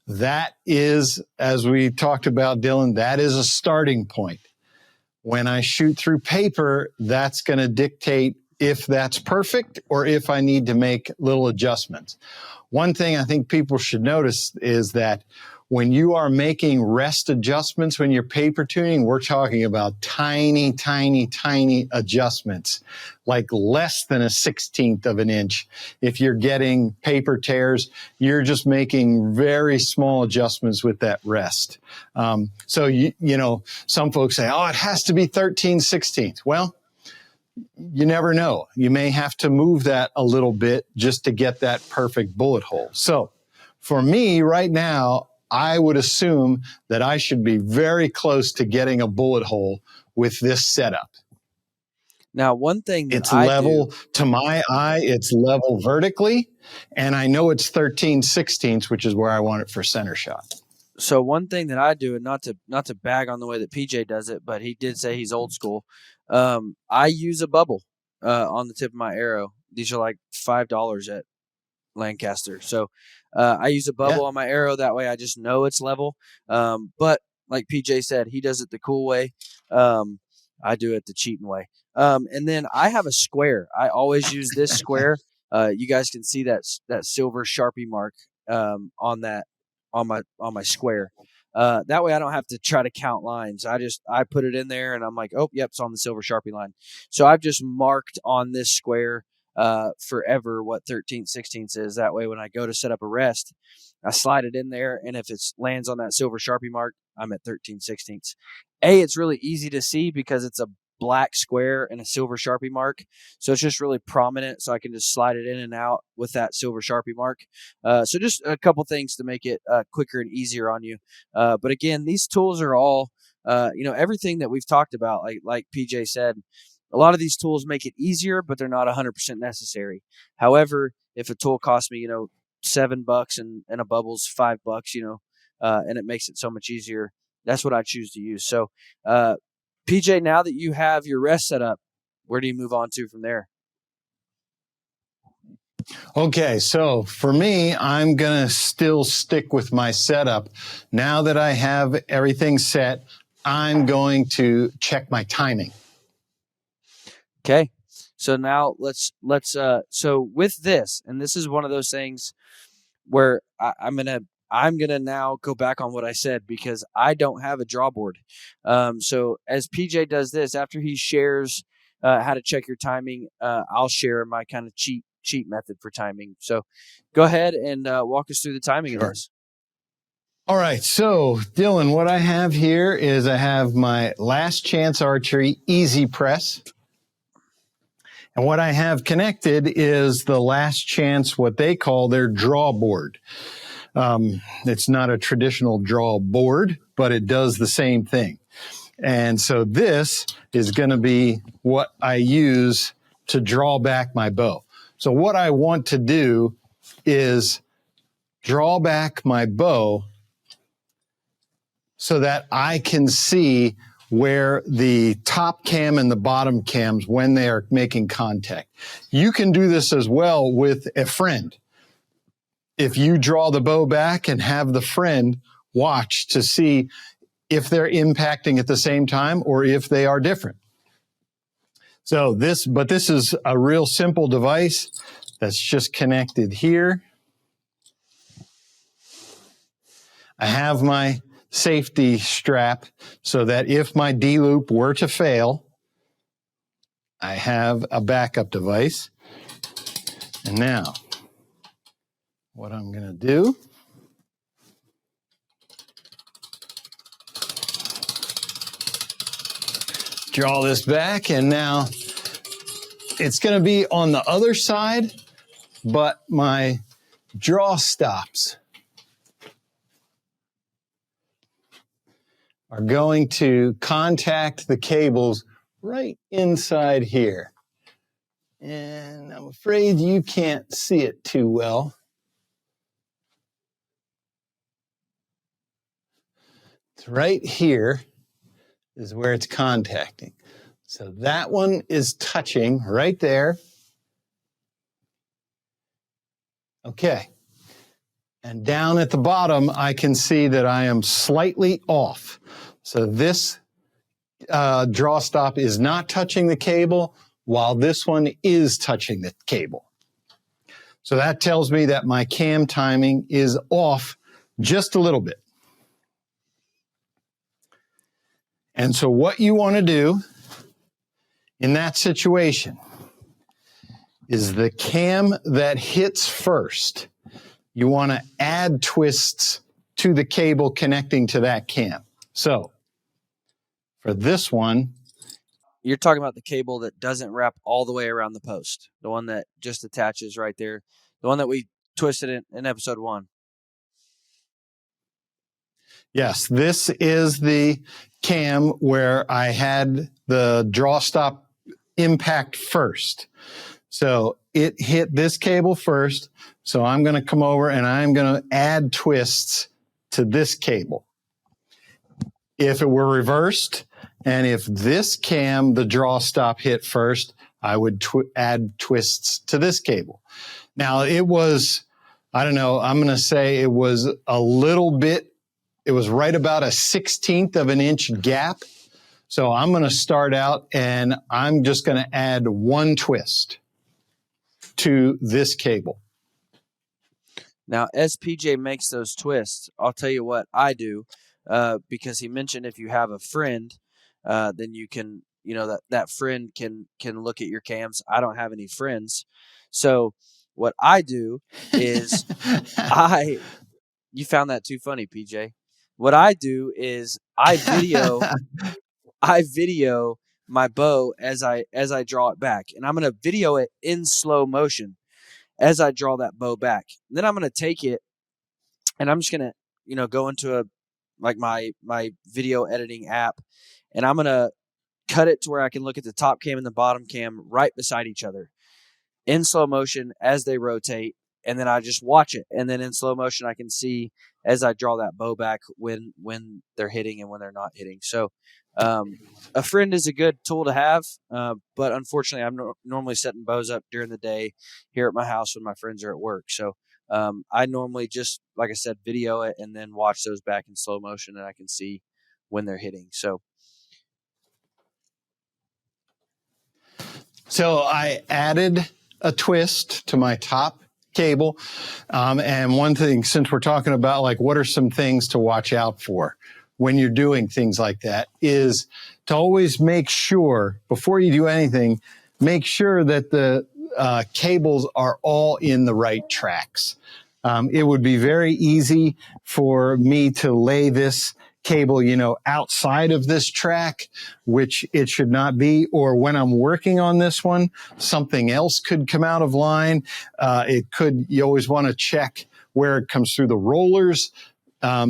that is, as we talked about, Dylan, that is a starting point. When I shoot through paper, that's going to dictate if that's perfect or if I need to make little adjustments. One thing I think people should notice is that when you are making rest adjustments when you're paper tuning, we're talking about tiny, tiny, tiny adjustments, like less than 1/16 of an inch. If you're getting paper tears, you're just making very small adjustments with that rest. So, you know, some folks say, oh, it has to be 13/16. Well, you never know. You may have to move that a little bit just to get that perfect bullet hole. So for me right now, I would assume that I should be very close to getting a bullet hole with this setup. Now, one thing that it's level to my eye, it's level vertically, and I know it's 13/16, which is where I want it for center shot. So one thing that I do, and not to bag on the way that PJ does it, but he did say he's old school. I use a bubble on the tip of my arrow. These are like $5 at Lancaster. So I use a bubble on my arrow. That way I just know it's level. But like PJ said, he does it the cool way. I do it the cheating way. And then I have a square. I always use this square. You guys can see that silver Sharpie mark on my square. That way I don't have to try to count lines. I put it in there and I'm like, oh, yep, it's on the silver Sharpie line. So I've just marked on this square forever what 13/16 is. That way when I go to set up a rest, I slide it in there, and if it lands on that silver Sharpie mark, I'm at 13/16. It's really easy to see because it's a black square and a silver Sharpie mark. So it's just really prominent, so I can just slide it in and out with that silver Sharpie mark. So just a couple things to make it quicker and easier on you. But again, these tools are all, everything that we've talked about, like PJ said, a lot of these tools make it easier, but they're not 100% necessary. However, if a tool costs me, $7 and a bubble's $5, and it makes it so much easier, that's what I choose to use. So, PJ, now that you have your rest set up, where do you move on to from there? Okay, so for me, I'm going to still stick with my setup. Now that I have everything set, I'm going to check my timing. Okay. So now let's so with this, and this is one of those things where I'm gonna now go back on what I said because I don't have a draw board. So as PJ does this, after he shares how to check your timing, I'll share my kind of cheat method for timing. So go ahead and walk us through the timing of this. All right, so Dylan, what I have here is I have my Last Chance Archery Easy Press. And what I have connected is the Last Chance, what they call their draw board. It's not a traditional draw board, but it does the same thing. And so this is going to be what I use to draw back my bow. So what I want to do is draw back my bow so that I can see where the top cam and the bottom cams, when they are making contact. You can do this as well with a friend. If you draw the bow back and have the friend watch to see if they're impacting at the same time or if they are different. So this is a real simple device that's just connected here. I have my safety strap so that if my D-loop were to fail, I have a backup device. And now, what I'm going to do, draw this back, and now it's going to be on the other side, but my draw stops are going to contact the cables right inside here. And I'm afraid you can't see it too well. It's right here is where it's contacting. So that one is touching right there. Okay. And down at the bottom, I can see that I am slightly off. So this draw stop is not touching the cable, while this one is touching the cable. So that tells me that my cam timing is off just a little bit. And so what you want to do in that situation is the cam that hits first, you want to add twists to the cable connecting to that cam. So for this one, you're talking about the cable that doesn't wrap all the way around the post, the one that just attaches right there, the one that we twisted in episode 1. Yes, this is the cam where I had the draw stop impact first. So it hit this cable first. So I'm going to come over and I'm going to add twists to this cable. If it were reversed, and if this cam, the draw stop hit first, I would add twists to this cable. Now it was, I don't know, I'm going to say it was a little bit, it was right about a 1/16 of an inch gap. So I'm going to start out and I'm just going to add one twist to this cable. Now, as PJ makes those twists, I'll tell you what I do, because he mentioned if you have a friend, then you can, that friend can look at your cams. I don't have any friends. So what I do is you found that too funny, PJ. What I do is I video my bow as I draw it back, and I'm going to video it in slow motion as I draw that bow back. And then I'm going to take it and I'm just going to, go into my video editing app, and I'm going to cut it to where I can look at the top cam and the bottom cam right beside each other in slow motion as they rotate. And then I just watch it. And then in slow motion, I can see as I draw that bow back when they're hitting and when they're not hitting. So a friend is a good tool to have. But unfortunately, I'm normally setting bows up during the day here at my house when my friends are at work. So I normally just, like I said, video it and then watch those back in slow motion, and I can see when they're hitting. So I added a twist to my top cable. And one thing, since we're talking about like what are some things to watch out for when you're doing things like that, is to always make sure before you do anything, make sure that the cables are all in the right tracks. It would be very easy for me to lay this cable, outside of this track, which it should not be. Or when I'm working on this one, something else could come out of line. You always want to check where it comes through the rollers.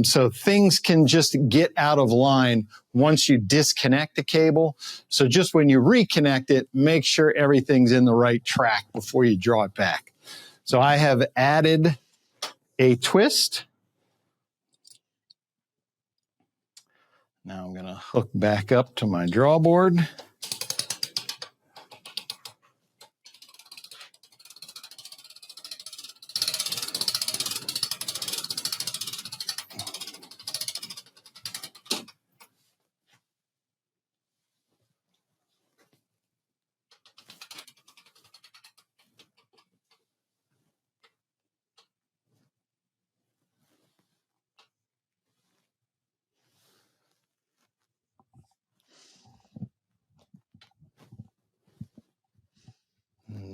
So things can just get out of line once you disconnect the cable. So just when you reconnect it, make sure everything's in the right track before you draw it back. So I have added a twist. Now I'm going to hook back up to my draw board.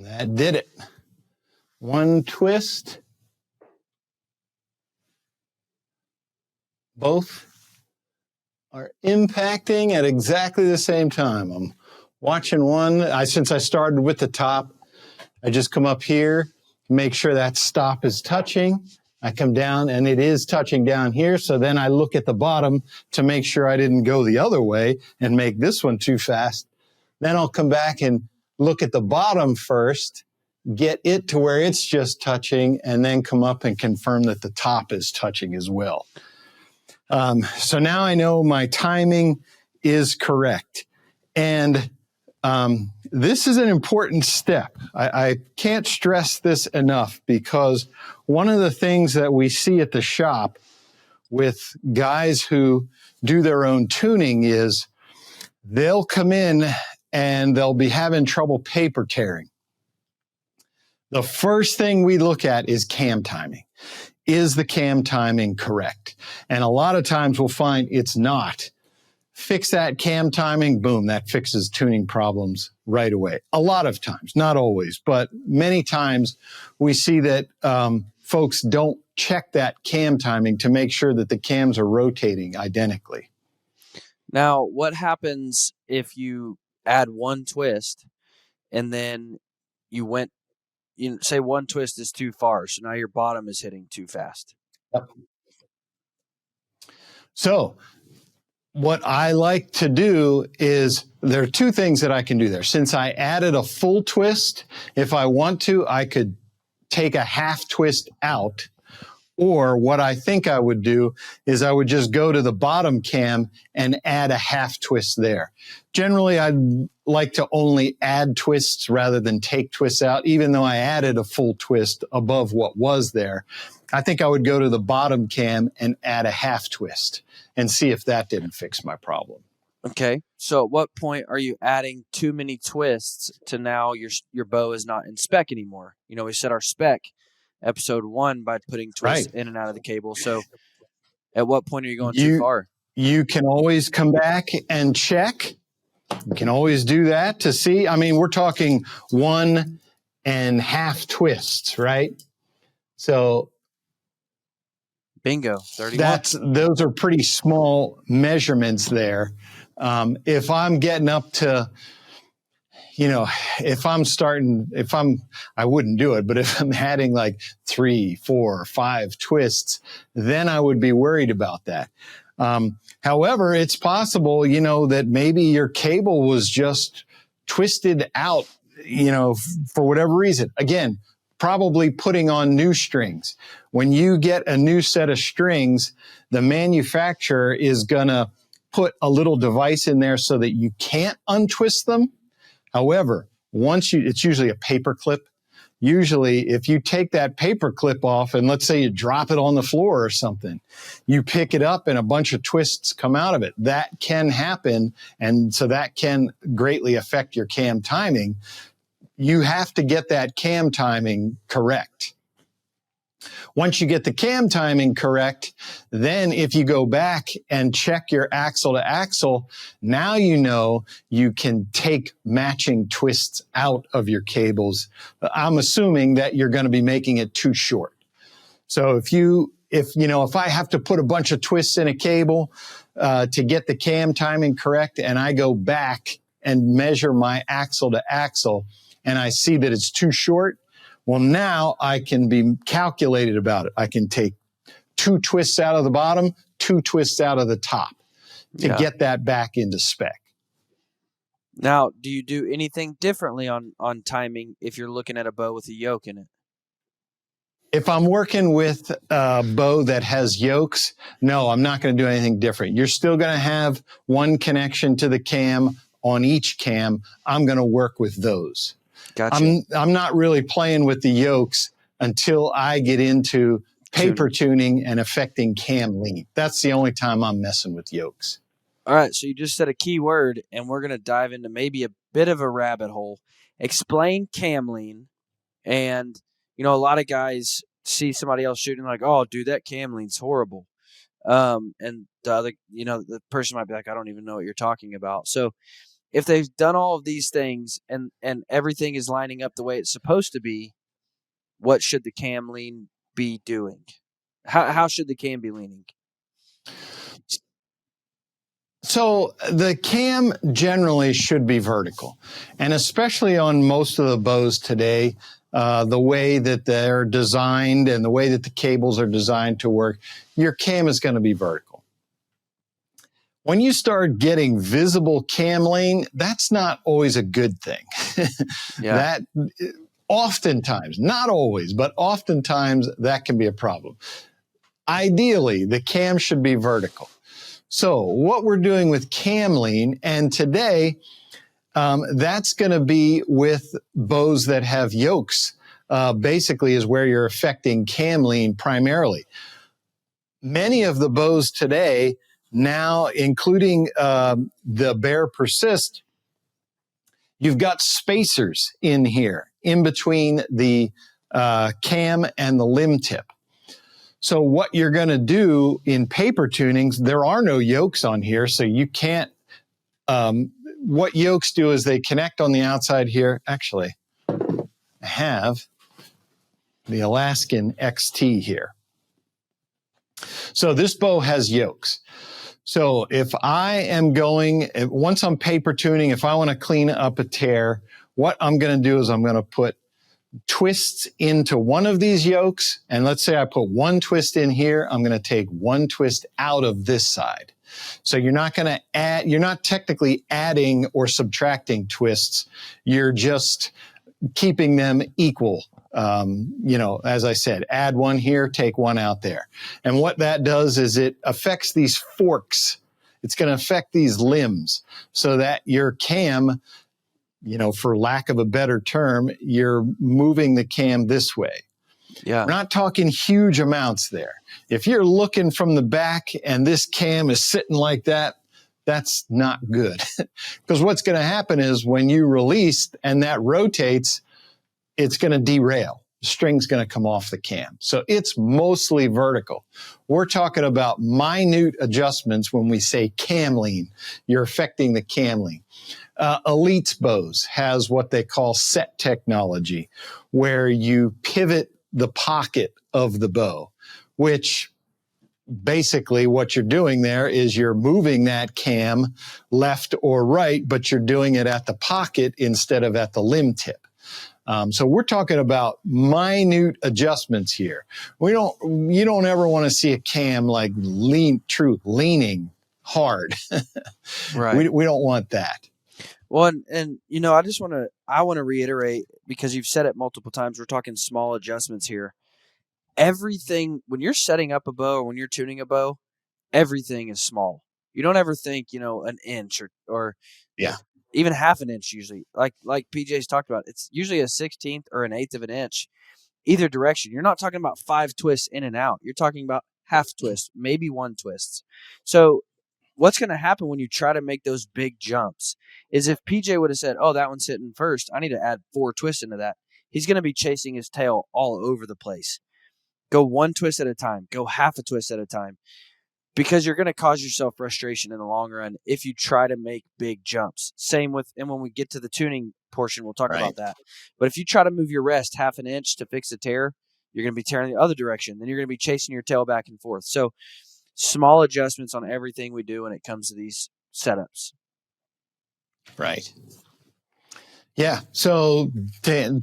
That did it. One twist. Both are impacting at exactly the same time. I'm watching one. Since I started with the top, I just come up here, make sure that stop is touching. I come down and it is touching down here. So then I look at the bottom to make sure I didn't go the other way and make this one too fast. Then I'll come back and look at the bottom first, get it to where it's just touching, and then come up and confirm that the top is touching as well. So now I know my timing is correct. And this is an important step. I can't stress this enough, because one of the things that we see at the shop with guys who do their own tuning is they'll come in and they'll be having trouble paper tearing. The first thing we look at is cam timing. Is the cam timing correct? And a lot of times we'll find it's not. Fix that cam timing, boom, that fixes tuning problems right away. A lot of times, not always, but many times we see that folks don't check that cam timing to make sure that the cams are rotating identically. now, what happens if you add one twist and then say one twist is too far, so now your bottom is hitting too fast? Yep. So what I like to do is there are two things that I can do there. Since I added a full twist, if I want to, I could take a half twist out. Or what I think I would do is I would just go to the bottom cam and add a half twist there. Generally, I'd like to only add twists rather than take twists out, even though I added a full twist above what was there. I think I would go to the bottom cam and add a half twist and see if that didn't fix my problem. Okay. So at what point are you adding too many twists to now your bow is not in spec anymore? We set our spec episode 1 by putting twists Right. in and out of the cable. So at what point are you going too You far? you can always come back and check. You can always do that to see. I mean, we're talking 1.5 twists, right? So Bingo. 31. those are pretty small measurements there. If I'm getting up to, I wouldn't do it, but if I'm adding like 3, 4, 5 twists, then I would be worried about that. However, it's possible, that maybe your cable was just twisted out, for whatever reason. Again, probably putting on new strings. When you get a new set of strings, the manufacturer is going to put a little device in there so that you can't untwist them. However, it's usually a paper clip. Usually, if you take that paper clip off and let's say you drop it on the floor or something, you pick it up and a bunch of twists come out of it. That can happen. And so that can greatly affect your cam timing. You have to get that cam timing correct. Once you get the cam timing correct, then if you go back and check your axle to axle, now you can take matching twists out of your cables. I'm assuming that you're going to be making it too short. So if I have to put a bunch of twists in a cable to get the cam timing correct, and I go back and measure my axle to axle, and I see that it's too short, well, now I can be calculated about it. I can take 2 twists out of the bottom, 2 twists out of the top to get that back into spec. Now, do you do anything differently on timing if you're looking at a bow with a yoke in it? If I'm working with a bow that has yokes, no, I'm not going to do anything different. You're still going to have one connection to the cam on each cam. I'm going to work with those. Gotcha. I'm not really playing with the yokes until I get into paper tuning and affecting cam lean. That's the only time I'm messing with yokes. All right. So you just said a key word, and we're going to dive into maybe a bit of a rabbit hole. Explain cam lean. And, a lot of guys see somebody else shooting like, oh, dude, that cam lean's horrible. And the other, the person might be like, I don't even know what you're talking about. So if they've done all of these things and everything is lining up the way it's supposed to be, what should the cam lean be doing? How should the cam be leaning? So the cam generally should be vertical, and especially on most of the bows today, the way that they're designed and the way that the cables are designed to work, your cam is going to be vertical. When you start getting visible cam lean, that's not always a good thing. That oftentimes, not always, but oftentimes that can be a problem. Ideally, the cam should be vertical. So what we're doing with cam lean, and today, that's going to be with bows that have yokes, basically is where you're affecting cam lean primarily. Many of the bows today, now including the Bear Persist, you've got spacers in here, in between the cam and the limb tip. So what you're going to do in paper tunings, there are no yokes on here, so you can't. What yokes do is they connect on the outside here. Actually, I have the Alaskan XT here. So this bow has yokes. So if I am once I'm paper tuning, if I want to clean up a tear, what I'm going to do is I'm going to put twists into one of these yokes. And let's say I put one twist in here, I'm going to take one twist out of this side. So you're not technically adding or subtracting twists. You're just keeping them equal. As I said, add one here, take one out there. And what that does is it affects these forks. It's going to affect these limbs so that your cam, for lack of a better term, you're moving the cam this way. Yeah. We're not talking huge amounts there. If you're looking from the back and this cam is sitting like that, that's not good. Because what's going to happen is when you release and that rotates, it's going to derail. The string's going to come off the cam. So it's mostly vertical. We're talking about minute adjustments when we say cam lean. You're affecting the cam lean. Elite's bows has what they call set technology, where you pivot the pocket of the bow, which basically what you're doing there is you're moving that cam left or right, but you're doing it at the pocket instead of at the limb tip. So we're talking about minute adjustments here. You don't ever want to see a cam like leaning hard. Right. We don't want that. Well, and I want to reiterate, because you've said it multiple times, we're talking small adjustments here. Everything, when you're setting up a bow or when you're tuning a bow, everything is small. You don't ever think, an inch or yeah, even half an inch usually. Like PJ's talked about, it's usually a 16th or an eighth of an inch either direction. You're not talking about 5 twists in and out. You're talking about half twist, maybe 1 twist. So what's going to happen when you try to make those big jumps is if PJ would have said, oh, that one's hitting first, I need to add 4 twists into that, he's going to be chasing his tail all over the place. Go 1 twist at a time. Go half a twist at a time. Because you're going to cause yourself frustration in the long run if you try to make big jumps. Same with, and when we get to the tuning portion, we'll talk about that. But if you try to move your rest half an inch to fix a tear, you're going to be tearing the other direction. Then you're going to be chasing your tail back and forth. So small adjustments on everything we do when it comes to these setups. Right. Yeah. So to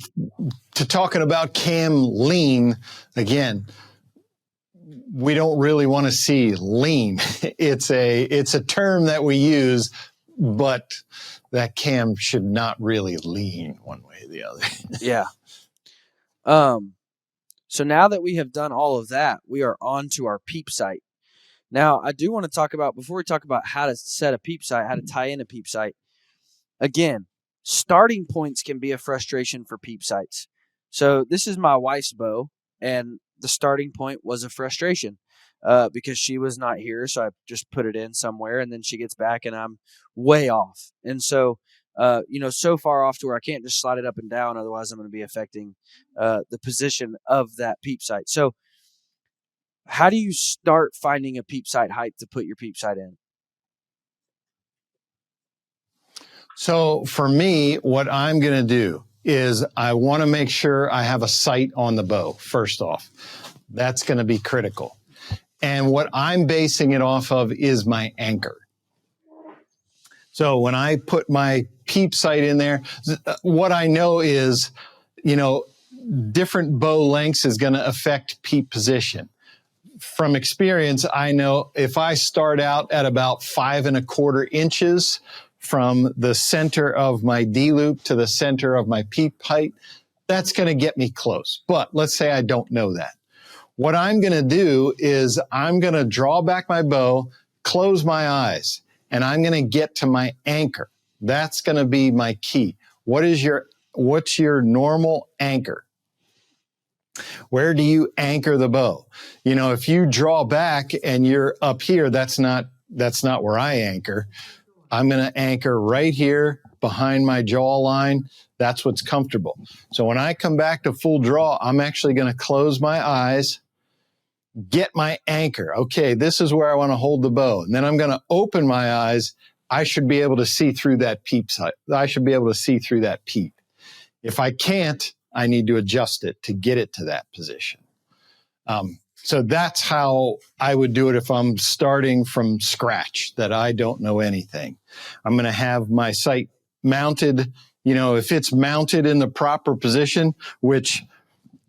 talking about cam lean, again, we don't really want to see lean. It's a term that we use, but that cam should not really lean one way or the other. Yeah. So now that we have done all of that, we are on to our peep sight. Now, I do want to talk about, before we talk about how to set a peep sight, how to tie in a peep sight, again, starting points can be a frustration for peep sights. So this is my wife's bow, and the starting point was a frustration because she was not here. So I just put it in somewhere, and then she gets back and I'm way off. And so, so far off to where I can't just slide it up and down. Otherwise I'm going to be affecting the position of that peep sight. So how do you start finding a peep sight height to put your peep sight in? So for me, what I'm going to do is I want to make sure I have a sight on the bow, first off. That's going to be critical. And what I'm basing it off of is my anchor. So when I put my peep sight in there, what I know is, different bow lengths is going to affect peep position. From experience, I know if I start out at about 5 1/4 inches from the center of my D-loop to the center of my peep height, that's going to get me close. But let's say I don't know that. What I'm going to do is I'm going to draw back my bow, close my eyes, and I'm going to get to my anchor. That's going to be my key. What's your normal anchor? Where do you anchor the bow? If you draw back and you're up here, that's not where I anchor. I'm going to anchor right here behind my jaw line. That's what's comfortable. So when I come back to full draw, I'm actually going to close my eyes, get my anchor. Okay, this is where I want to hold the bow. And then I'm going to open my eyes. I should be able to see through that peep sight. I should be able to see through that peep. If I can't, I need to adjust it to get it to that position. So that's how I would do it if I'm starting from scratch, that I don't know anything. I'm going to have my sight mounted. If it's mounted in the proper position, which,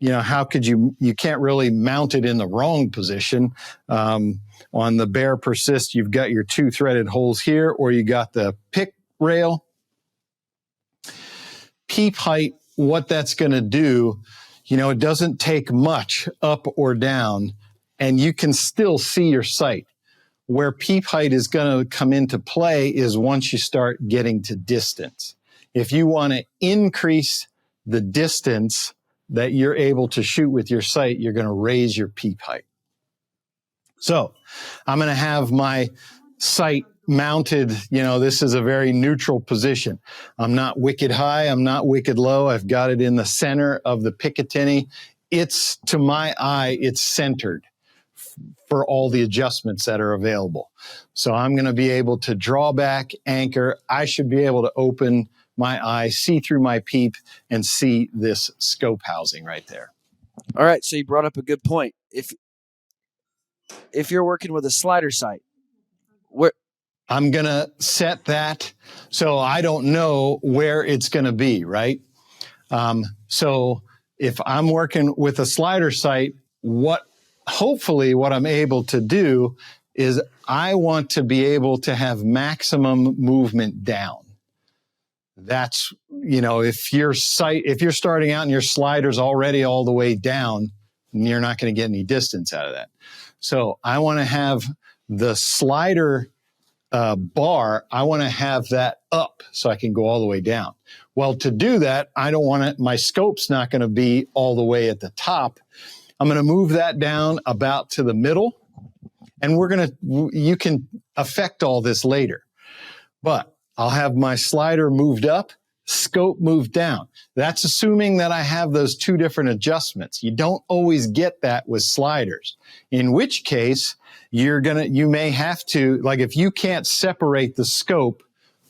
how could you can't really mount it in the wrong position. On the Bear Persist, you've got your 2 threaded holes here, or you got the pick rail. Peep height, what that's going to do, it doesn't take much up or down, and you can still see your sight. Where peep height is going to come into play is once you start getting to distance. If you want to increase the distance that you're able to shoot with your sight, you're going to raise your peep height. So I'm going to have my sight mounted, this is a very neutral position. I'm not wicked high. I'm not wicked low. I've got it in the center of the Picatinny. To my eye, it's centered for all the adjustments that are available. So I'm going to be able to draw back, anchor. I should be able to open my eye, see through my peep, and see this scope housing right there. All right. So you brought up a good point. If you're working with a slider sight, I'm going to set that so I don't know where it's going to be, right? So if I'm working with a slider sight, hopefully what I'm able to do is I want to be able to have maximum movement down. That's, if you're starting out and your slider's already all the way down, you're not going to get any distance out of that. So I want to have the slider bar, I want to have that up so I can go all the way down. Well, to do that, I don't want it, my scope's not going to be all the way at the top. I'm going to move that down about to the middle, and you can affect all this later. But I'll have my slider moved up, scope moved down. That's assuming that I have those two different adjustments. You don't always get that with sliders, in which case you may have to, like if you can't separate the scope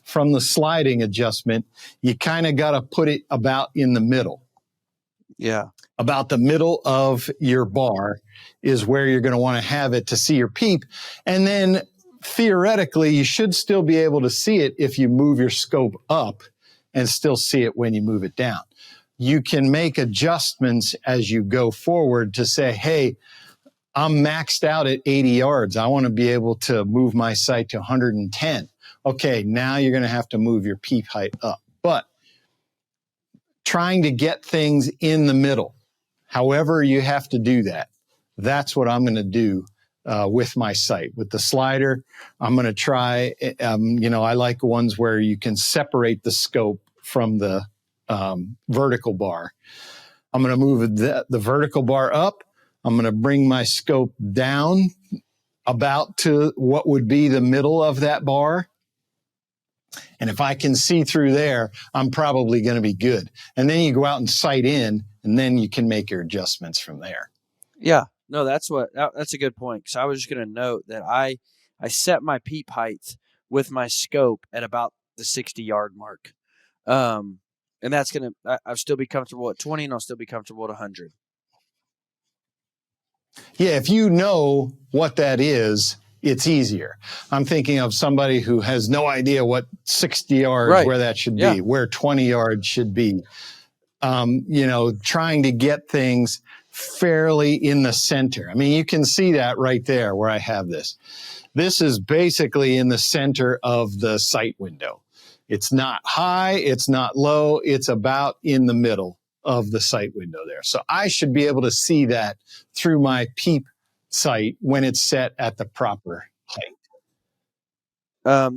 from the sliding adjustment, you kind of got to put it about in the middle. Yeah. About the middle of your bar is where you're going to want to have it to see your peep. And then theoretically, you should still be able to see it if you move your scope up and still see it when you move it down. You can make adjustments as you go forward to say, hey, I'm maxed out at 80 yards. I want to be able to move my sight to 110. Okay, now you're going to have to move your peep height up. But trying to get things in the middle, however you have to do that, that's what I'm going to do with my sight. With the slider, I'm going to try, I like ones where you can separate the scope from the vertical bar. I'm going to move the vertical bar up. I'm going to bring my scope down about to what would be the middle of that bar. And if I can see through there, I'm probably going to be good. And then you go out and sight in, and then you can make your adjustments from there. Yeah. No, that's a good point. Because I was just going to note that I set my peep height with my scope at about the 60-yard mark. And that's going to, I'll still be comfortable at 20, and I'll still be comfortable at 100. Yeah, if you know what that is, it's easier. I'm thinking of somebody who has no idea what 60 yards, right, where that should be, where 20 yards should be. Trying to get things fairly in the center. I mean, you can see that right there where I have this. This is basically in the center of the sight window. It's not high, it's not low, it's about in the middle of the sight window there. So I should be able to see that through my peep sight when it's set at the proper height.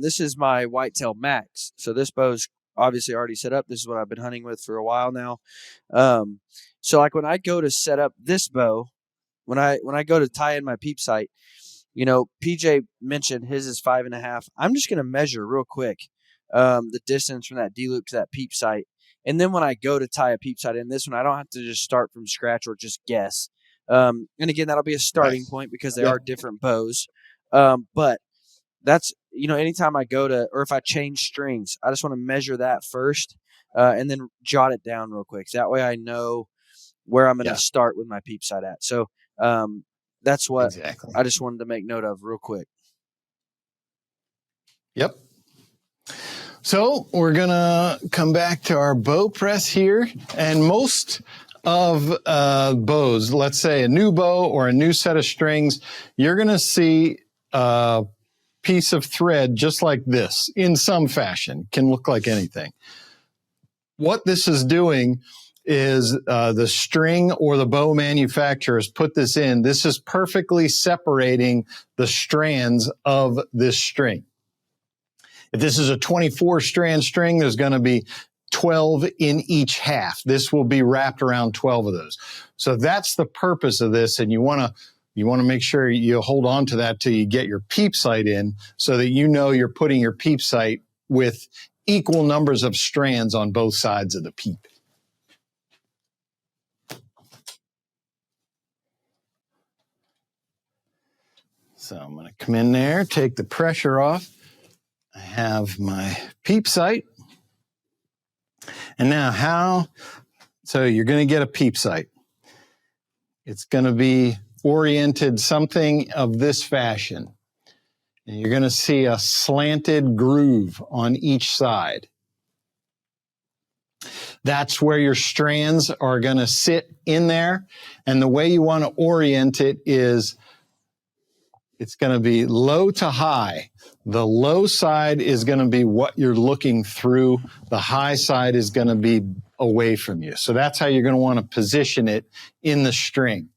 This is my Whitetail Max. So this bow's obviously already set up. This is what I've been hunting with for a while now. So like when I go to set up this bow, when I go to tie in my peep sight, PJ mentioned his is 5.5. I'm just going to measure real quick the distance from that D-loop to that peep sight. And then when I go to tie a peep sight in this one, I don't have to just start from scratch or just guess. And again, that'll be a starting point because they are different bows. But that's, anytime I go to, or if I change strings, I just want to measure that first and then jot it down real quick. So that way I know where I'm going to start with my peep sight at. So that's what I just wanted to make note of real quick. Yep. So we're going to come back to our bow press here. And most of bows, let's say a new bow or a new set of strings, you're going to see a piece of thread just like this in some fashion. Can look like anything. What this is doing is the string or the bow manufacturers put this in. This is perfectly separating the strands of this string. If this is a 24-strand string, there's going to be 12 in each half. This will be wrapped around 12 of those. So that's the purpose of this, and you want to You want to make sure you hold on to that till you get your peep sight in so that you know you're putting your peep sight with equal numbers of strands on both sides of the peep. So I'm going to come in there, take the pressure off. I have my peep sight. And now so you're going to get a peep sight. It's going to be oriented something of this fashion. And you're going to see a slanted groove on each side. That's where your strands are going to sit in there. And the way you want to orient it is it's going to be low to high. The low side is going to be what you're looking through. The high side is going to be away from you. So that's how you're going to want to position it in the string,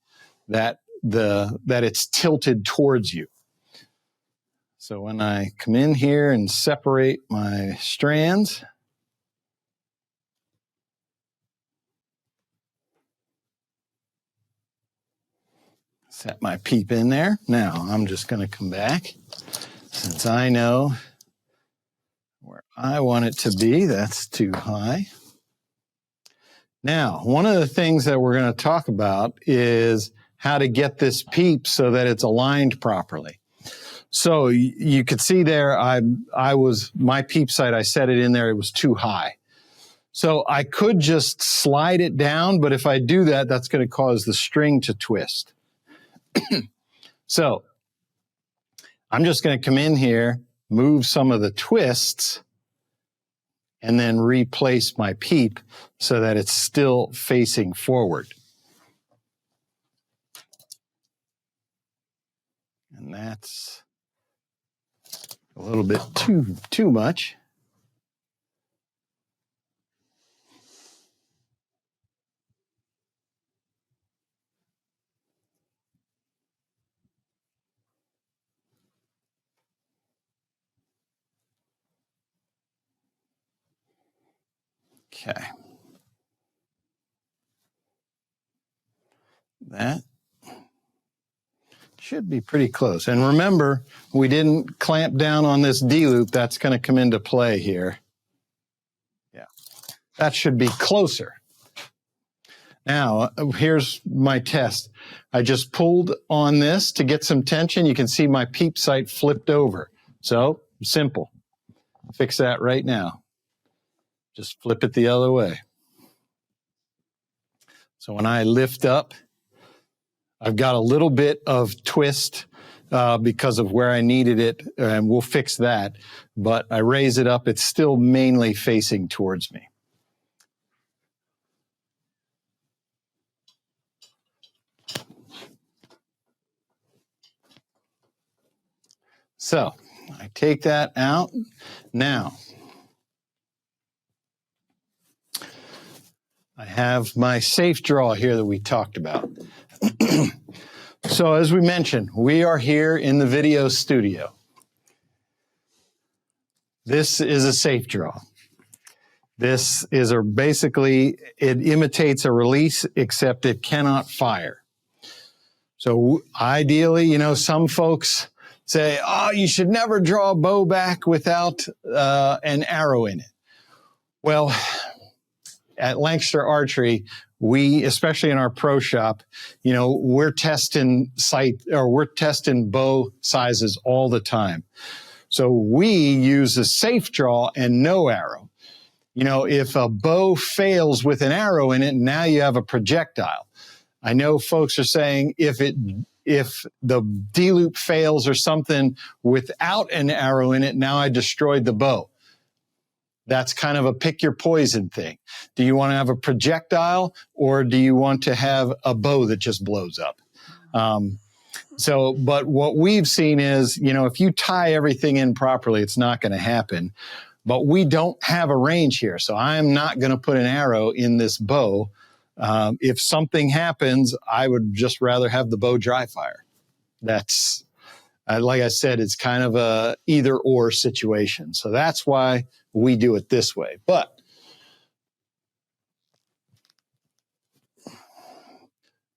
that it's tilted towards you. So when I come in here and separate my strands, set my peep in there. Now I'm just going to come back. Since I know where I want it to be, that's too high. Now, one of the things that we're going to talk about is how to get this peep so that it's aligned properly. So you could see there, my peep sight, I set it in there, it was too high. So I could just slide it down, but if I do that, that's going to cause the string to twist. So I'm just going to come in here, move some of the twists, and then replace my peep so that it's still facing forward. And that's a little bit too much. Okay. That should be pretty close. And remember, we didn't clamp down on this D-loop. That's going to come into play here. Yeah, that should be closer. Now, here's my test. I just pulled on this to get some tension. You can see my peep sight flipped over. So, simple. Fix that right now. Just flip it the other way. So when I lift up, I've got a little bit of twist because of where I needed it, and we'll fix that. But I raise it up, it's still mainly facing towards me. So I take that out. Now, I have my safe draw here that we talked about. So as we mentioned, we are here in the video studio. This is a safe draw. This is basically, it imitates a release, except it cannot fire. So ideally, some folks say, oh, you should never draw a bow back without an arrow in it. Well, at Lancaster Archery, we, especially in our pro shop, we're testing bow sizes all the time. So we use a safe draw and no arrow. If a bow fails with an arrow in it, now you have a projectile. I know folks are saying if the D-loop fails or something without an arrow in it, now I destroyed the bow. That's kind of a pick your poison thing. Do you want to have a projectile, or do you want to have a bow that just blows up? But what we've seen is, if you tie everything in properly, it's not going to happen. But we don't have a range here, so I'm not going to put an arrow in this bow. If something happens, I would just rather have the bow dry fire. That's, like I said, it's kind of a either or situation. So that's why we do it this way. But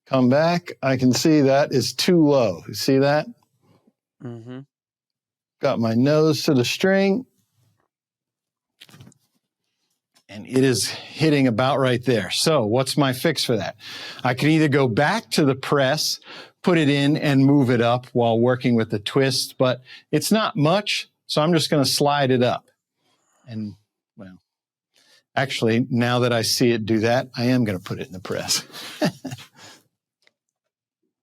come back. I can see that is too low. You see that? Mm-hmm. Got my nose to the string. And it is hitting about right there. So what's my fix for that? I can either go back to the press, put it in and move it up while working with the twist, but it's not much. So I'm just going to slide it up. And well, actually, now that I see it do that, I am going to put it in the press.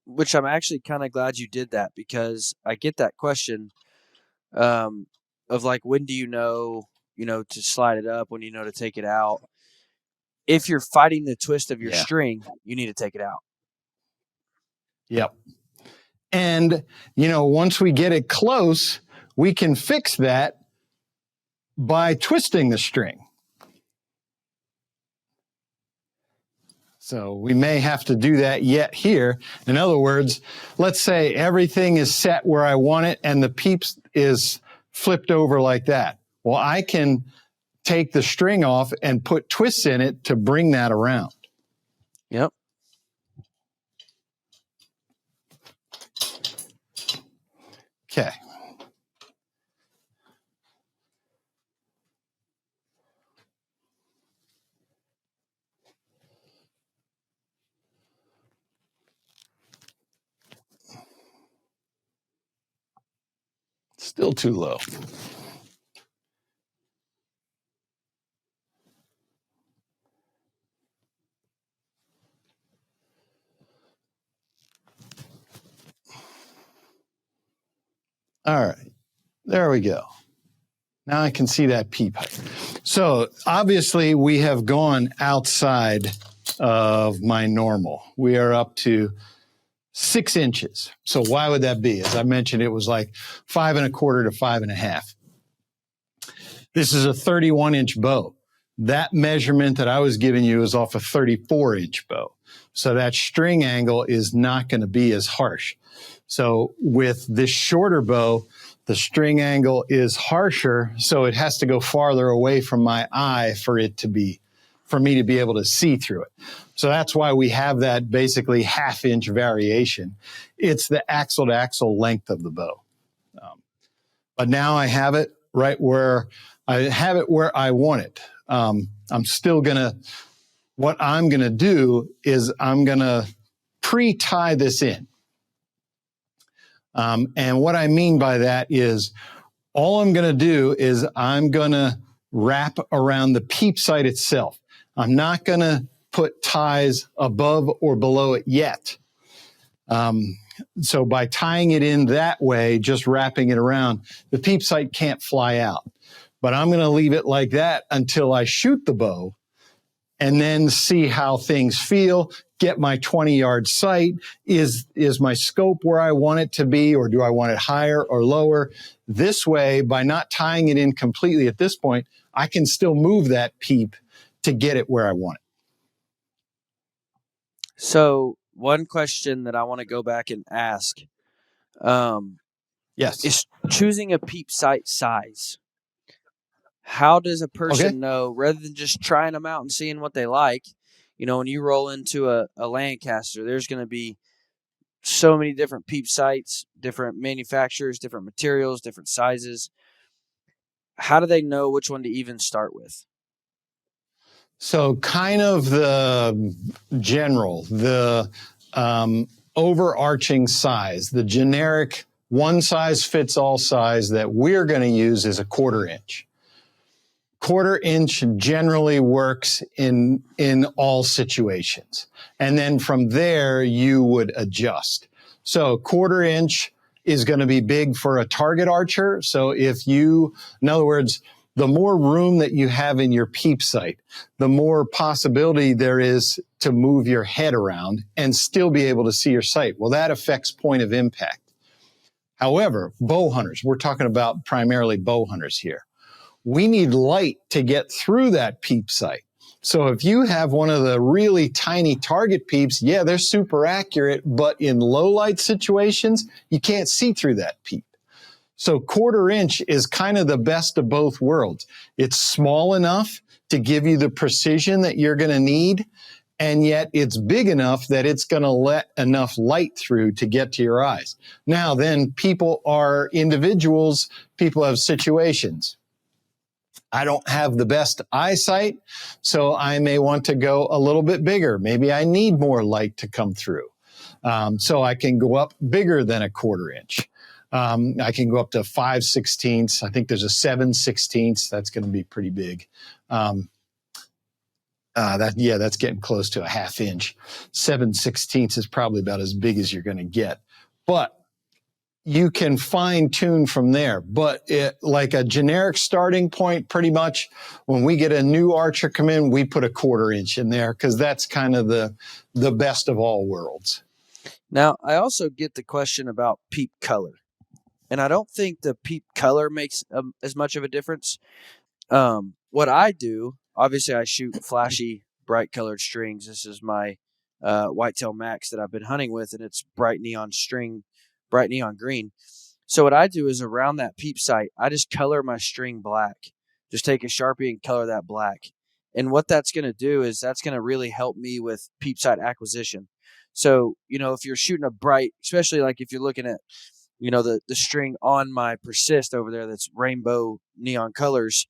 Which I'm actually kind of glad you did that, because I get that question of like, when do you know to slide it up, when you know to take it out. If you're fighting the twist of your string, you need to take it out. Yep. And, once we get it close, we can fix that by twisting the string. So we may have to do that yet here. In other words, let's say everything is set where I want it and the Peep is flipped over like that. Well, I can take the string off and put twists in it to bring that around. Yep. Okay. Still too low. All right, there we go. Now I can see that peep height. So obviously we have gone outside of my normal. We are up to 6 inches. So why would that be? As I mentioned, it was like 5 1/4 to 5 1/2. This is a 31-inch bow. That measurement that I was giving you is off a 34-inch bow. So that string angle is not going to be as harsh. So with this shorter bow, the string angle is harsher, so it has to go farther away from my eye for me to be able to see through it. So that's why we have that basically 1/2 inch variation. It's the axle to axle length of the bow. But now I have it right where I want it. What I'm going to do is I'm going to pre-tie this in. And what I mean by that is all I'm going to do is I'm going to wrap around the Peep sight itself. I'm not going to put ties above or below it yet. So by tying it in that way, just wrapping it around, the Peep sight can't fly out. But I'm going to leave it like that until I shoot the bow and then see how things feel, get my 20-yard sight. Is my scope where I want it to be, or do I want it higher or lower? This way, by not tying it in completely at this point, I can still move that Peep to get it where I want it. So one question that I want to go back and ask Yes. is choosing a Peep sight size. How does a person know, rather than just trying them out and seeing what they like? When you roll into a Lancaster, there's going to be so many different Peep sights, different manufacturers, different materials, different sizes. How do they know which one to even start with? So kind of the general, the overarching size, the generic one size fits all size that we're going to use is a 1/4 inch. 1/4 inch generally works in all situations. And then from there, you would adjust. So 1/4 inch is going to be big for a target archer. So in other words, the more room that you have in your Peep sight, the more possibility there is to move your head around and still be able to see your sight. Well, that affects point of impact. However, bow hunters, we're talking about primarily bow hunters here. We need light to get through that Peep sight. So if you have one of the really tiny target Peeps, yeah, they're super accurate, but in low light situations, you can't see through that Peep. So 1/4 inch is kind of the best of both worlds. It's small enough to give you the precision that you're going to need, and yet it's big enough that it's going to let enough light through to get to your eyes. Now, then people are individuals, people have situations. I don't have the best eyesight, so I may want to go a little bit bigger. Maybe I need more light to come through. So I can go up bigger than a 1/4 inch. I can go up to 5/16. I think there's a 7/16. That's going to be pretty big. That's getting close to a 1/2 inch. 7/16 is probably about as big as you're going to get. But you can fine tune from there. But like a generic starting point, pretty much when we get a new archer come in, we put a 1/4 inch in there because that's kind of the best of all worlds. Now, I also get the question about peep color. And I don't think the peep color makes as much of a difference. What I do, obviously I shoot flashy, bright colored strings. This is my Whitetail Max that I've been hunting with, and it's bright neon string, bright neon green. So what I do is around that peep sight, I just color my string black. Just take a Sharpie and color that black. And what that's going to do is that's going to really help me with peep sight acquisition. So, if you're shooting a bright, especially like if you're looking at, the string on my Persist over there that's rainbow neon colors,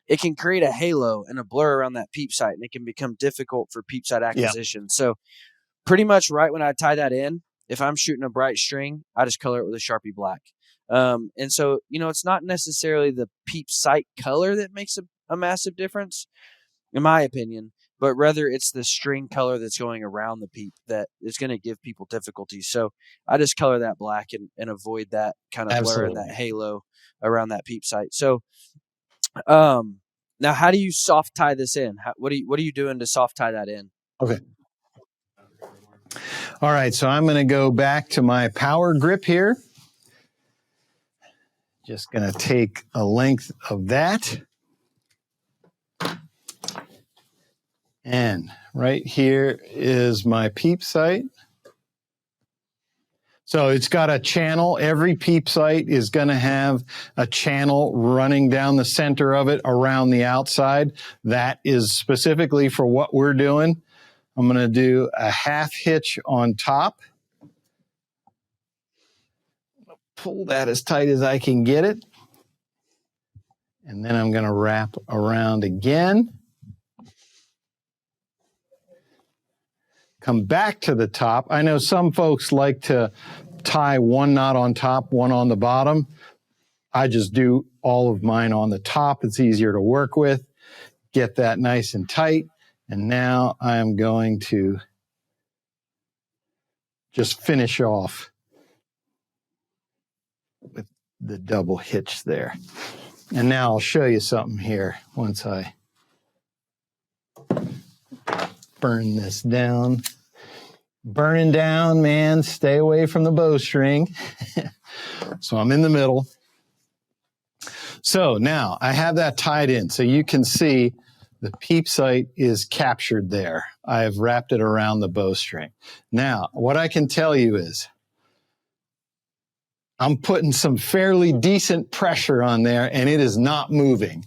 it can create a halo and a blur around that peep sight, and it can become difficult for peep sight acquisition. Yeah. So pretty much right when I tie that in, if I'm shooting a bright string, I just color it with a Sharpie black. And so, it's not necessarily the peep sight color that makes a massive difference, in my opinion, but rather it's the string color that's going around the peep that is going to give people difficulties. So I just color that black and avoid that kind of blur and that halo around that peep sight. So now how do you soft tie this in? What are you doing to soft tie that in? Okay. All right, so I'm going to go back to my power grip here. Just going to take a length of that. And right here is my peep sight. So it's got a channel. Every peep sight is going to have a channel running down the center of it around the outside. That is specifically for what we're doing. I'm going to do a 1/2 hitch on top. Pull that as tight as I can get it. And then I'm going to wrap around again. Come back to the top. I know some folks like to tie one knot on top, one on the bottom. I just do all of mine on the top. It's easier to work with. Get that nice and tight. And now I'm going to just finish off with the double hitch there. And now I'll show you something here once I burn this down. Burning down, man. Stay away from the bowstring. So I'm in the middle. So now I have that tied in. So you can see the peep sight is captured there. I have wrapped it around the bowstring. Now, what I can tell you is I'm putting some fairly decent pressure on there, and it is not moving.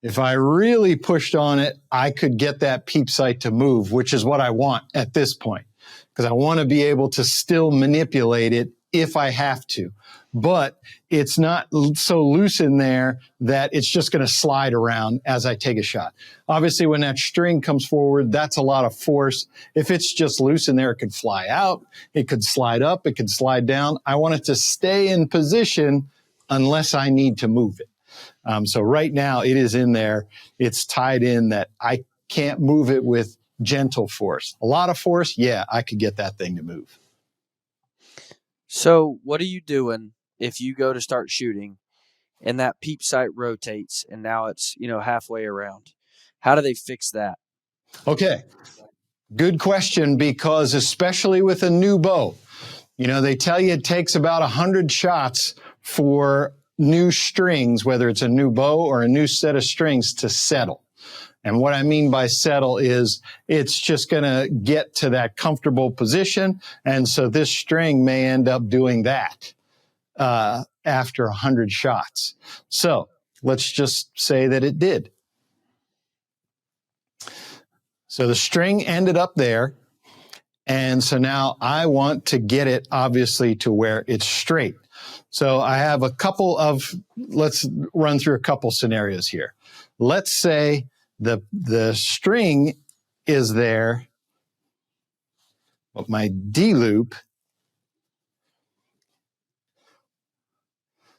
If I really pushed on it, I could get that peep sight to move, which is what I want at this point, because I want to be able to still manipulate it if I have to. But it's not so loose in there that it's just going to slide around as I take a shot. Obviously, when that string comes forward, that's a lot of force. If it's just loose in there, it could fly out, it could slide up, it could slide down. I want it to stay in position unless I need to move it. So right now it is in there. It's tied in that I can't move it with gentle force. A lot of force, yeah, I could get that thing to move. So what are you doing if you go to start shooting and that peep sight rotates and now it's, halfway around? How do they fix that? Okay. Good question, because especially with a new bow, they tell you it takes about 100 shots for new strings, whether it's a new bow or a new set of strings, to settle. And what I mean by settle is it's just going to get to that comfortable position. And so this string may end up doing that after 100 shots. So let's just say that it did. So the string ended up there. And so now I want to get it obviously to where it's straight. So I have let's run through a couple scenarios here. Let's say the string is there, but my D loop.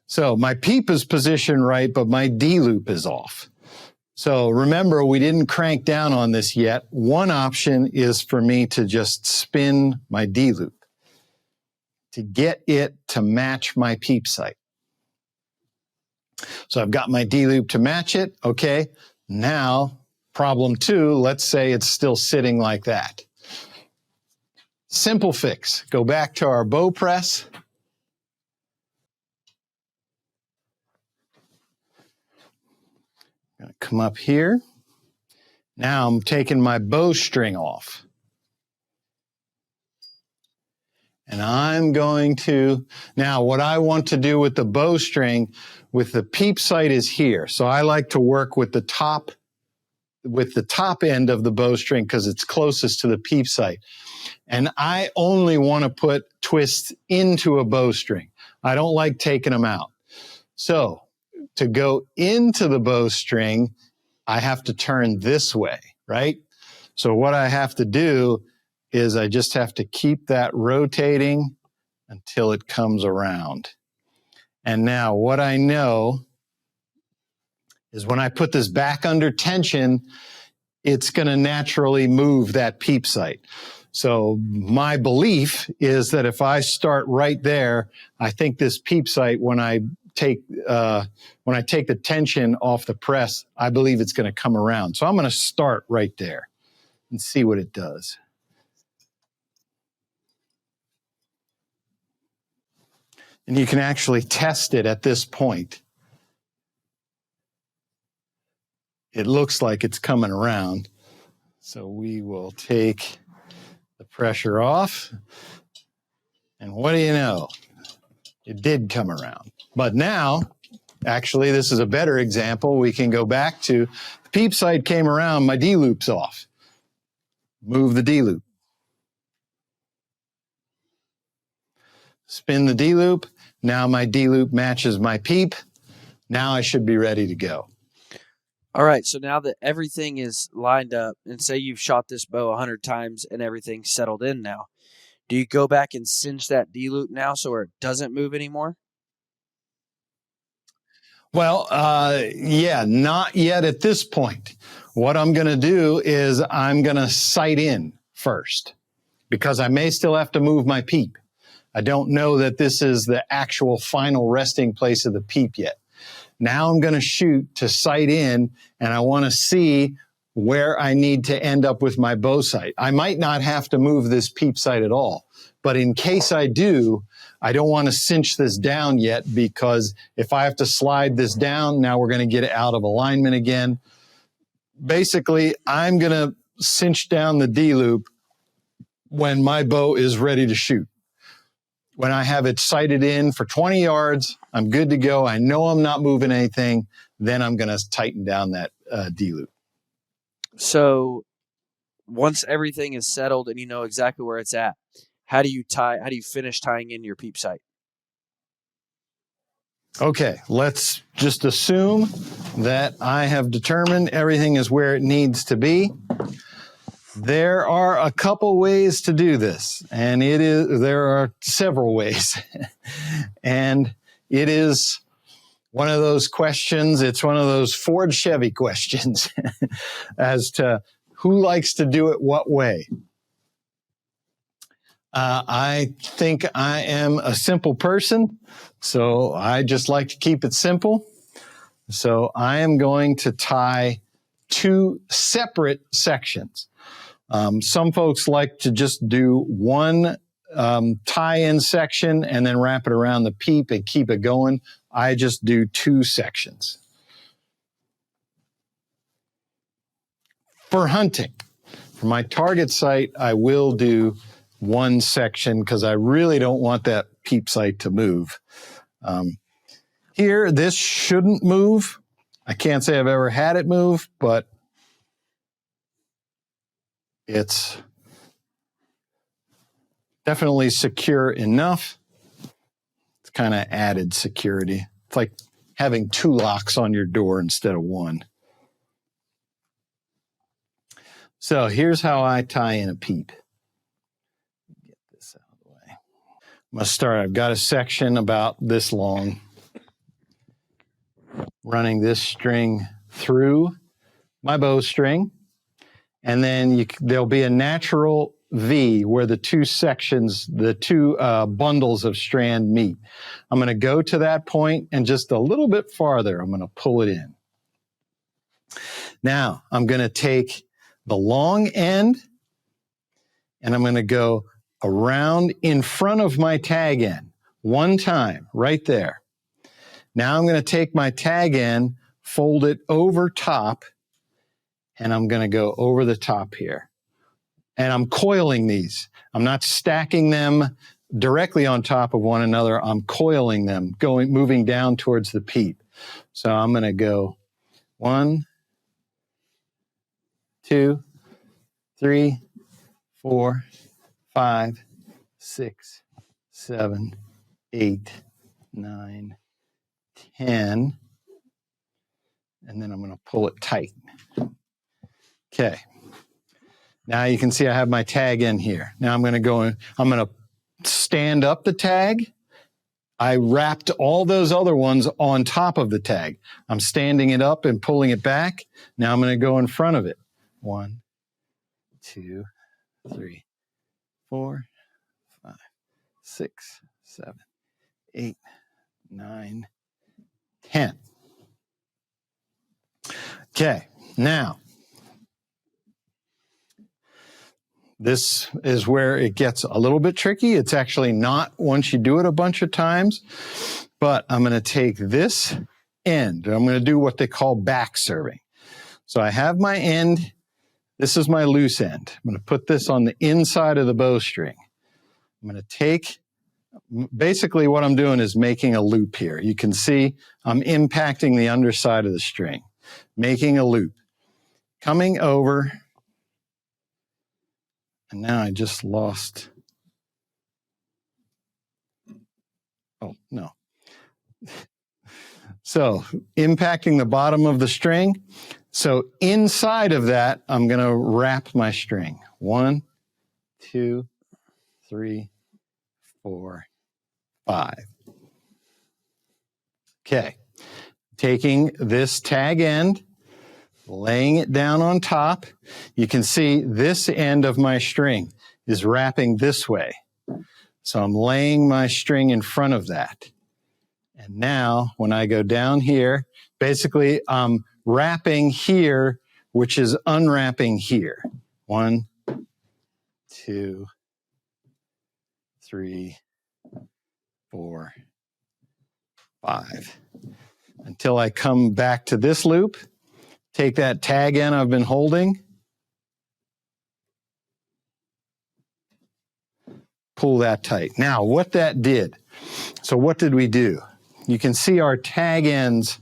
So my peep is positioned right, but my D loop is off. So remember, we didn't crank down on this yet. One option is for me to just spin my D loop to get it to match my peep sight. So I've got my D loop to match it. Okay. Now, problem 2, let's say it's still sitting like that. Simple fix. Go back to our bow press. I'm going to come up here. Now I'm taking my bowstring off. And I'm going to, now what I want to do with the bowstring, with the peep sight is here. So I like to work with the top end of the bowstring because it's closest to the peep sight. And I only want to put twists into a bowstring. I don't like taking them out. So to go into the bowstring, I have to turn this way, right? So what I have to do is I just have to keep that rotating until it comes around. And now what I know is when I put this back under tension, it's going to naturally move that peep sight. So my belief is that if I start right there, I think this peep sight, when I take the tension off the press, I believe it's going to come around. So I'm going to start right there and see what it does. And you can actually test it at this point. It looks like it's coming around. So we will take the pressure off. And what do you know? It did come around. But now, actually, this is a better example. We can go back to the peep sight came around, my D loop's off. Move the D loop. Spin the D loop. Now my D loop matches my peep. Now I should be ready to go. All right, so now that everything is lined up, and say you've shot this bow 100 times and everything's settled in now, do you go back and cinch that D loop now so where it doesn't move anymore? Well, yeah, not yet at this point. What I'm going to do is I'm going to sight in first because I may still have to move my peep. I don't know that this is the actual final resting place of the peep yet. Now I'm going to shoot to sight in, and I want to see where I need to end up with my bow sight. I might not have to move this peep sight at all, but in case I do, I don't want to cinch this down yet because if I have to slide this down, now we're going to get it out of alignment again. Basically, I'm going to cinch down the D loop when my bow is ready to shoot. When I have it sighted in for 20 yards, I'm good to go. I know I'm not moving anything. Then I'm going to tighten down that D loop. So once everything is settled and you know exactly where it's at, how do you finish tying in your peep sight? Okay, let's just assume that I have determined everything is where it needs to be. There are a couple ways to do this, and there are several ways. And it is one of those questions, it's one of those Ford Chevy questions as to who likes to do it what way. I think I am a simple person, so I just like to keep it simple. So I am going to tie 2 separate sections. Some folks like to just do one tie-in section and then wrap it around the peep and keep it going. I just do 2 sections. For hunting, for my target sight, I will do 1 section because I really don't want that peep sight to move. Here, this shouldn't move. I can't say I've ever had it move, but It's definitely secure enough. It's kind of added security. It's like having 2 locks on your door instead of 1. So here's how I tie in a peep. Get this out of the way. I'm going to start. I've got a section about this long, running this string through my bowstring, and then there'll be a natural V where the 2 sections, the 2 bundles of strand meet. I'm going to go to that point and just a little bit farther, I'm going to pull it in. Now I'm going to take the long end and I'm going to go around in front of my tag end 1 time right there. Now I'm going to take my tag end, fold it over top, and I'm going to go over the top here. And I'm coiling these. I'm not stacking them directly on top of one another. I'm coiling them, moving down towards the peep. So I'm going to go 1, 2, 3, 4, 5, 6, 7, 8, 9, 10. And then I'm going to pull it tight. Okay. Now you can see I have my tag in here. Now I'm going to go in, I'm going to stand up the tag. I wrapped all those other ones on top of the tag. I'm standing it up and pulling it back. Now I'm going to go in front of it. 1, 2, 3, 4, 5, 6, 7, 8, 9, 10. Okay, now this is where it gets a little bit tricky. It's actually not once you do it a bunch of times, but I'm going to take this end and I'm going to do what they call back serving. So I have my end. This is my loose end. I'm going to put this on the inside of the bowstring. I'm going to take, basically what I'm doing is making a loop here. You can see I'm impacting the underside of the string, making a loop, coming over. And now I just lost. Oh, no. So impacting the bottom of the string. So inside of that, I'm going to wrap my string. 1, 2, 3, 4, 5. Okay. Taking this tag end, laying it down on top. You can see this end of my string is wrapping this way. So I'm laying my string in front of that. And now when I go down here, basically I'm wrapping here, which is unwrapping here. 1, 2, 3, 4, 5. Until I come back to this loop. Take that tag end I've been holding, pull that tight. Now, what that did, so what did we do? You can see our tag ends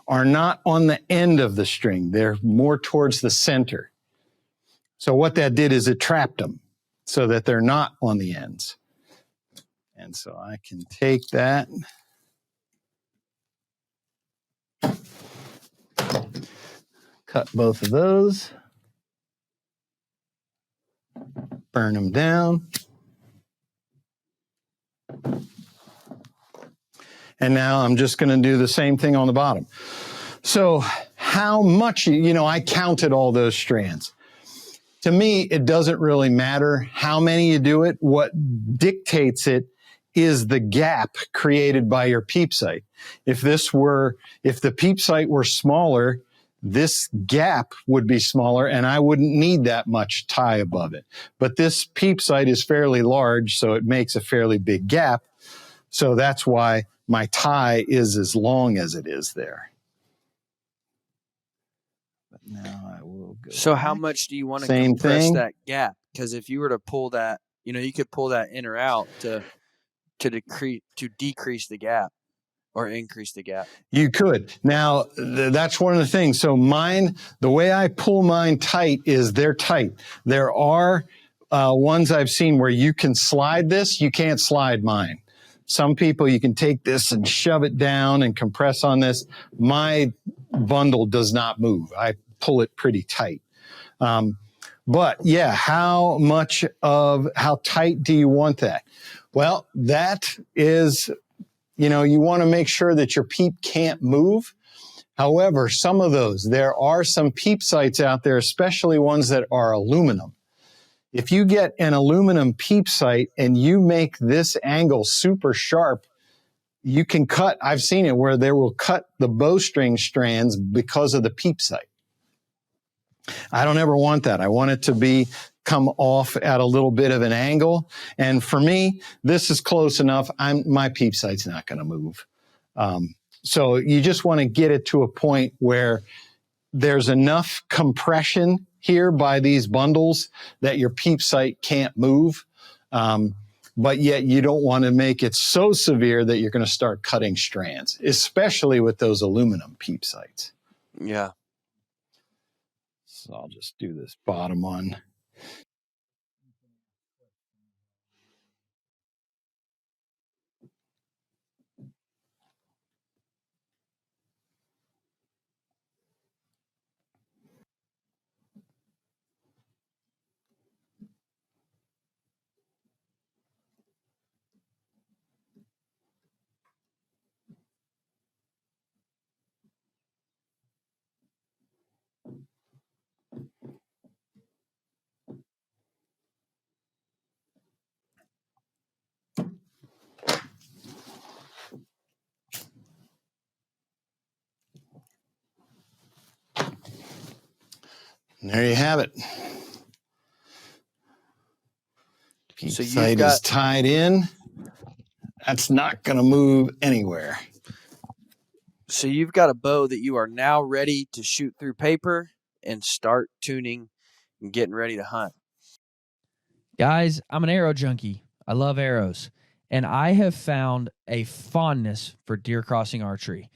are not on the end of the string. They're more towards the center. So what that did is it trapped them so that they're not on the ends. And so I can take that. Cut both of those, burn them down. And now I'm just going to do the same thing on the bottom. So how much, I counted all those strands. To me, it doesn't really matter how many you do it. What dictates it is the gap created by your peep sight. If the peep sight were smaller, this gap would be smaller and I wouldn't need that much tie above it. But this peep sight is fairly large, so it makes a fairly big gap. So that's why my tie is as long as it is there. But now I will go. So how much do you want to Same compress thing. that gap? Because if you were to pull that, you could pull that in or out to decrease the gap or increase the gap. You could. Now, that's one of the things. So mine, the way I pull mine tight is they're tight. There are ones I've seen where you can slide this. You can't slide mine. Some people, you can take this and shove it down and compress on this. My bundle does not move. I pull it pretty tight. But yeah, how tight do you want that? Well, that is, you want to make sure that your Peep can't move. However, there are some Peep sights out there, especially ones that are aluminum. If you get an aluminum Peep sight and you make this angle super sharp, you can cut. I've seen it where they will cut the bowstring strands because of the Peep sight. I don't ever want that. I want it to come off at a little bit of an angle. And for me, this is close enough. My Peep sight's not going to move. So you just want to get it to a point where there's enough compression here by these bundles that your Peep sight can't move. But yet you don't want to make it so severe that you're going to start cutting strands, especially with those aluminum Peep sights. Yeah. So I'll just do this bottom one. And there you have it. Peep sight is tied in. That's not going to move anywhere. So you've got a bow that you are now ready to shoot through paper and start tuning and getting ready to hunt. Guys, I'm an arrow junkie. I love arrows. And I have found a fondness for deer crossing archery.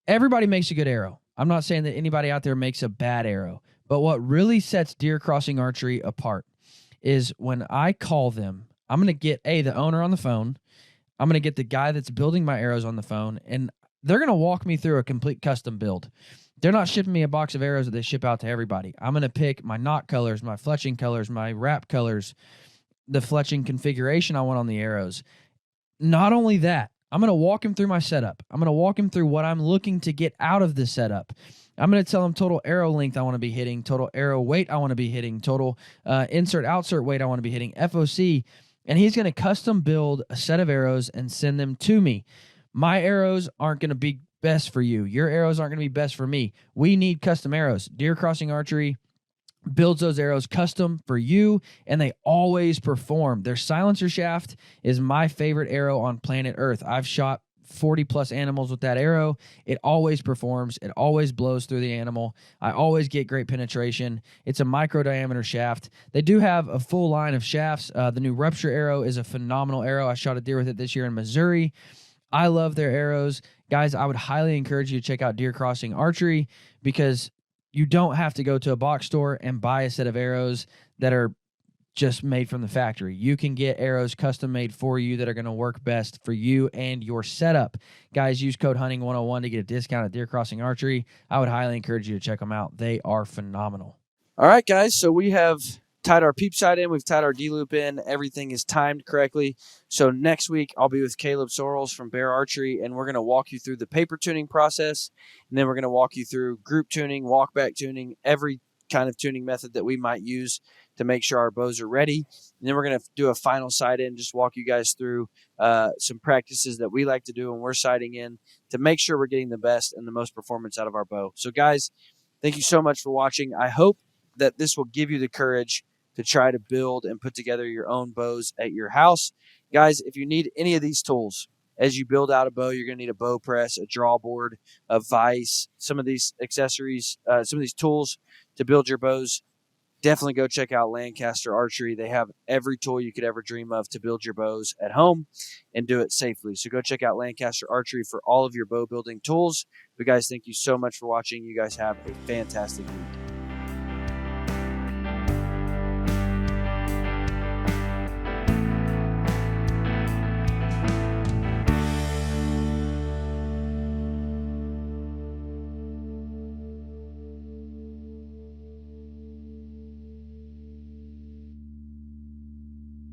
Everybody makes a good arrow. I'm not saying that anybody out there makes a bad arrow. But what really sets deer crossing archery apart is when I call them, I'm going to get the owner on the phone. I'm going to get the guy that's building my arrows on the phone, and they're going to walk me through a complete custom build. They're not shipping me a box of arrows that they ship out to everybody. I'm going to pick my knot colors, my fletching colors, my wrap colors, the fletching configuration I want on the arrows. Not only that, I'm going to walk him through my setup. I'm going to walk him through what I'm looking to get out of the setup. I'm going to tell him total arrow length I want to be hitting, total arrow weight I want to be hitting, total insert-outsert weight I want to be hitting, FOC, and he's going to custom build a set of arrows and send them to me. My arrows aren't going to be best for you. Your arrows aren't going to be best for me. We need custom arrows. Deer Crossing Archery builds those arrows custom for you, and they always perform. Their silencer shaft is my favorite arrow on planet Earth. I've shot 40-plus animals with that arrow. It always performs. It always blows through the animal. I always get great penetration. It's a micro-diameter shaft. They do have a full line of shafts. The new Rupture arrow is a phenomenal arrow. I shot a deer with it this year in Missouri. I love their arrows. Guys, I would highly encourage you to check out Deer Crossing Archery because you don't have to go to a box store and buy a set of arrows that are just made from the factory. You can get arrows custom made for you that are going to work best for you and your setup. Guys, use code Hunting101 to get a discount at Deer Crossing Archery. I would highly encourage you to check them out. They are phenomenal. All right, guys. So we have tied our peep sight in. We've tied our D-loop in. Everything is timed correctly. So next week, I'll be with Caleb Sorrells from Bear Archery, and we're going to walk you through the paper tuning process. And then we're going to walk you through group tuning, walkback tuning, every kind of tuning method that we might use to make sure our bows are ready. And then we're going to do a final sight in, just walk you guys through some practices that we like to do when we're sighting in to make sure we're getting the best and the most performance out of our bow. So guys, thank you so much for watching. I hope that this will give you the courage to try to build and put together your own bows at your house. Guys, if you need any of these tools, as you build out a bow, you're going to need a bow press, a draw board, a vise, some of these accessories, some of these tools to build your bows. definitely go check out Lancaster Archery. They have every tool you could ever dream of to build your bows at home and do it safely. So go check out Lancaster Archery for all of your bow building tools. But guys, thank you so much for watching. You guys have a fantastic week.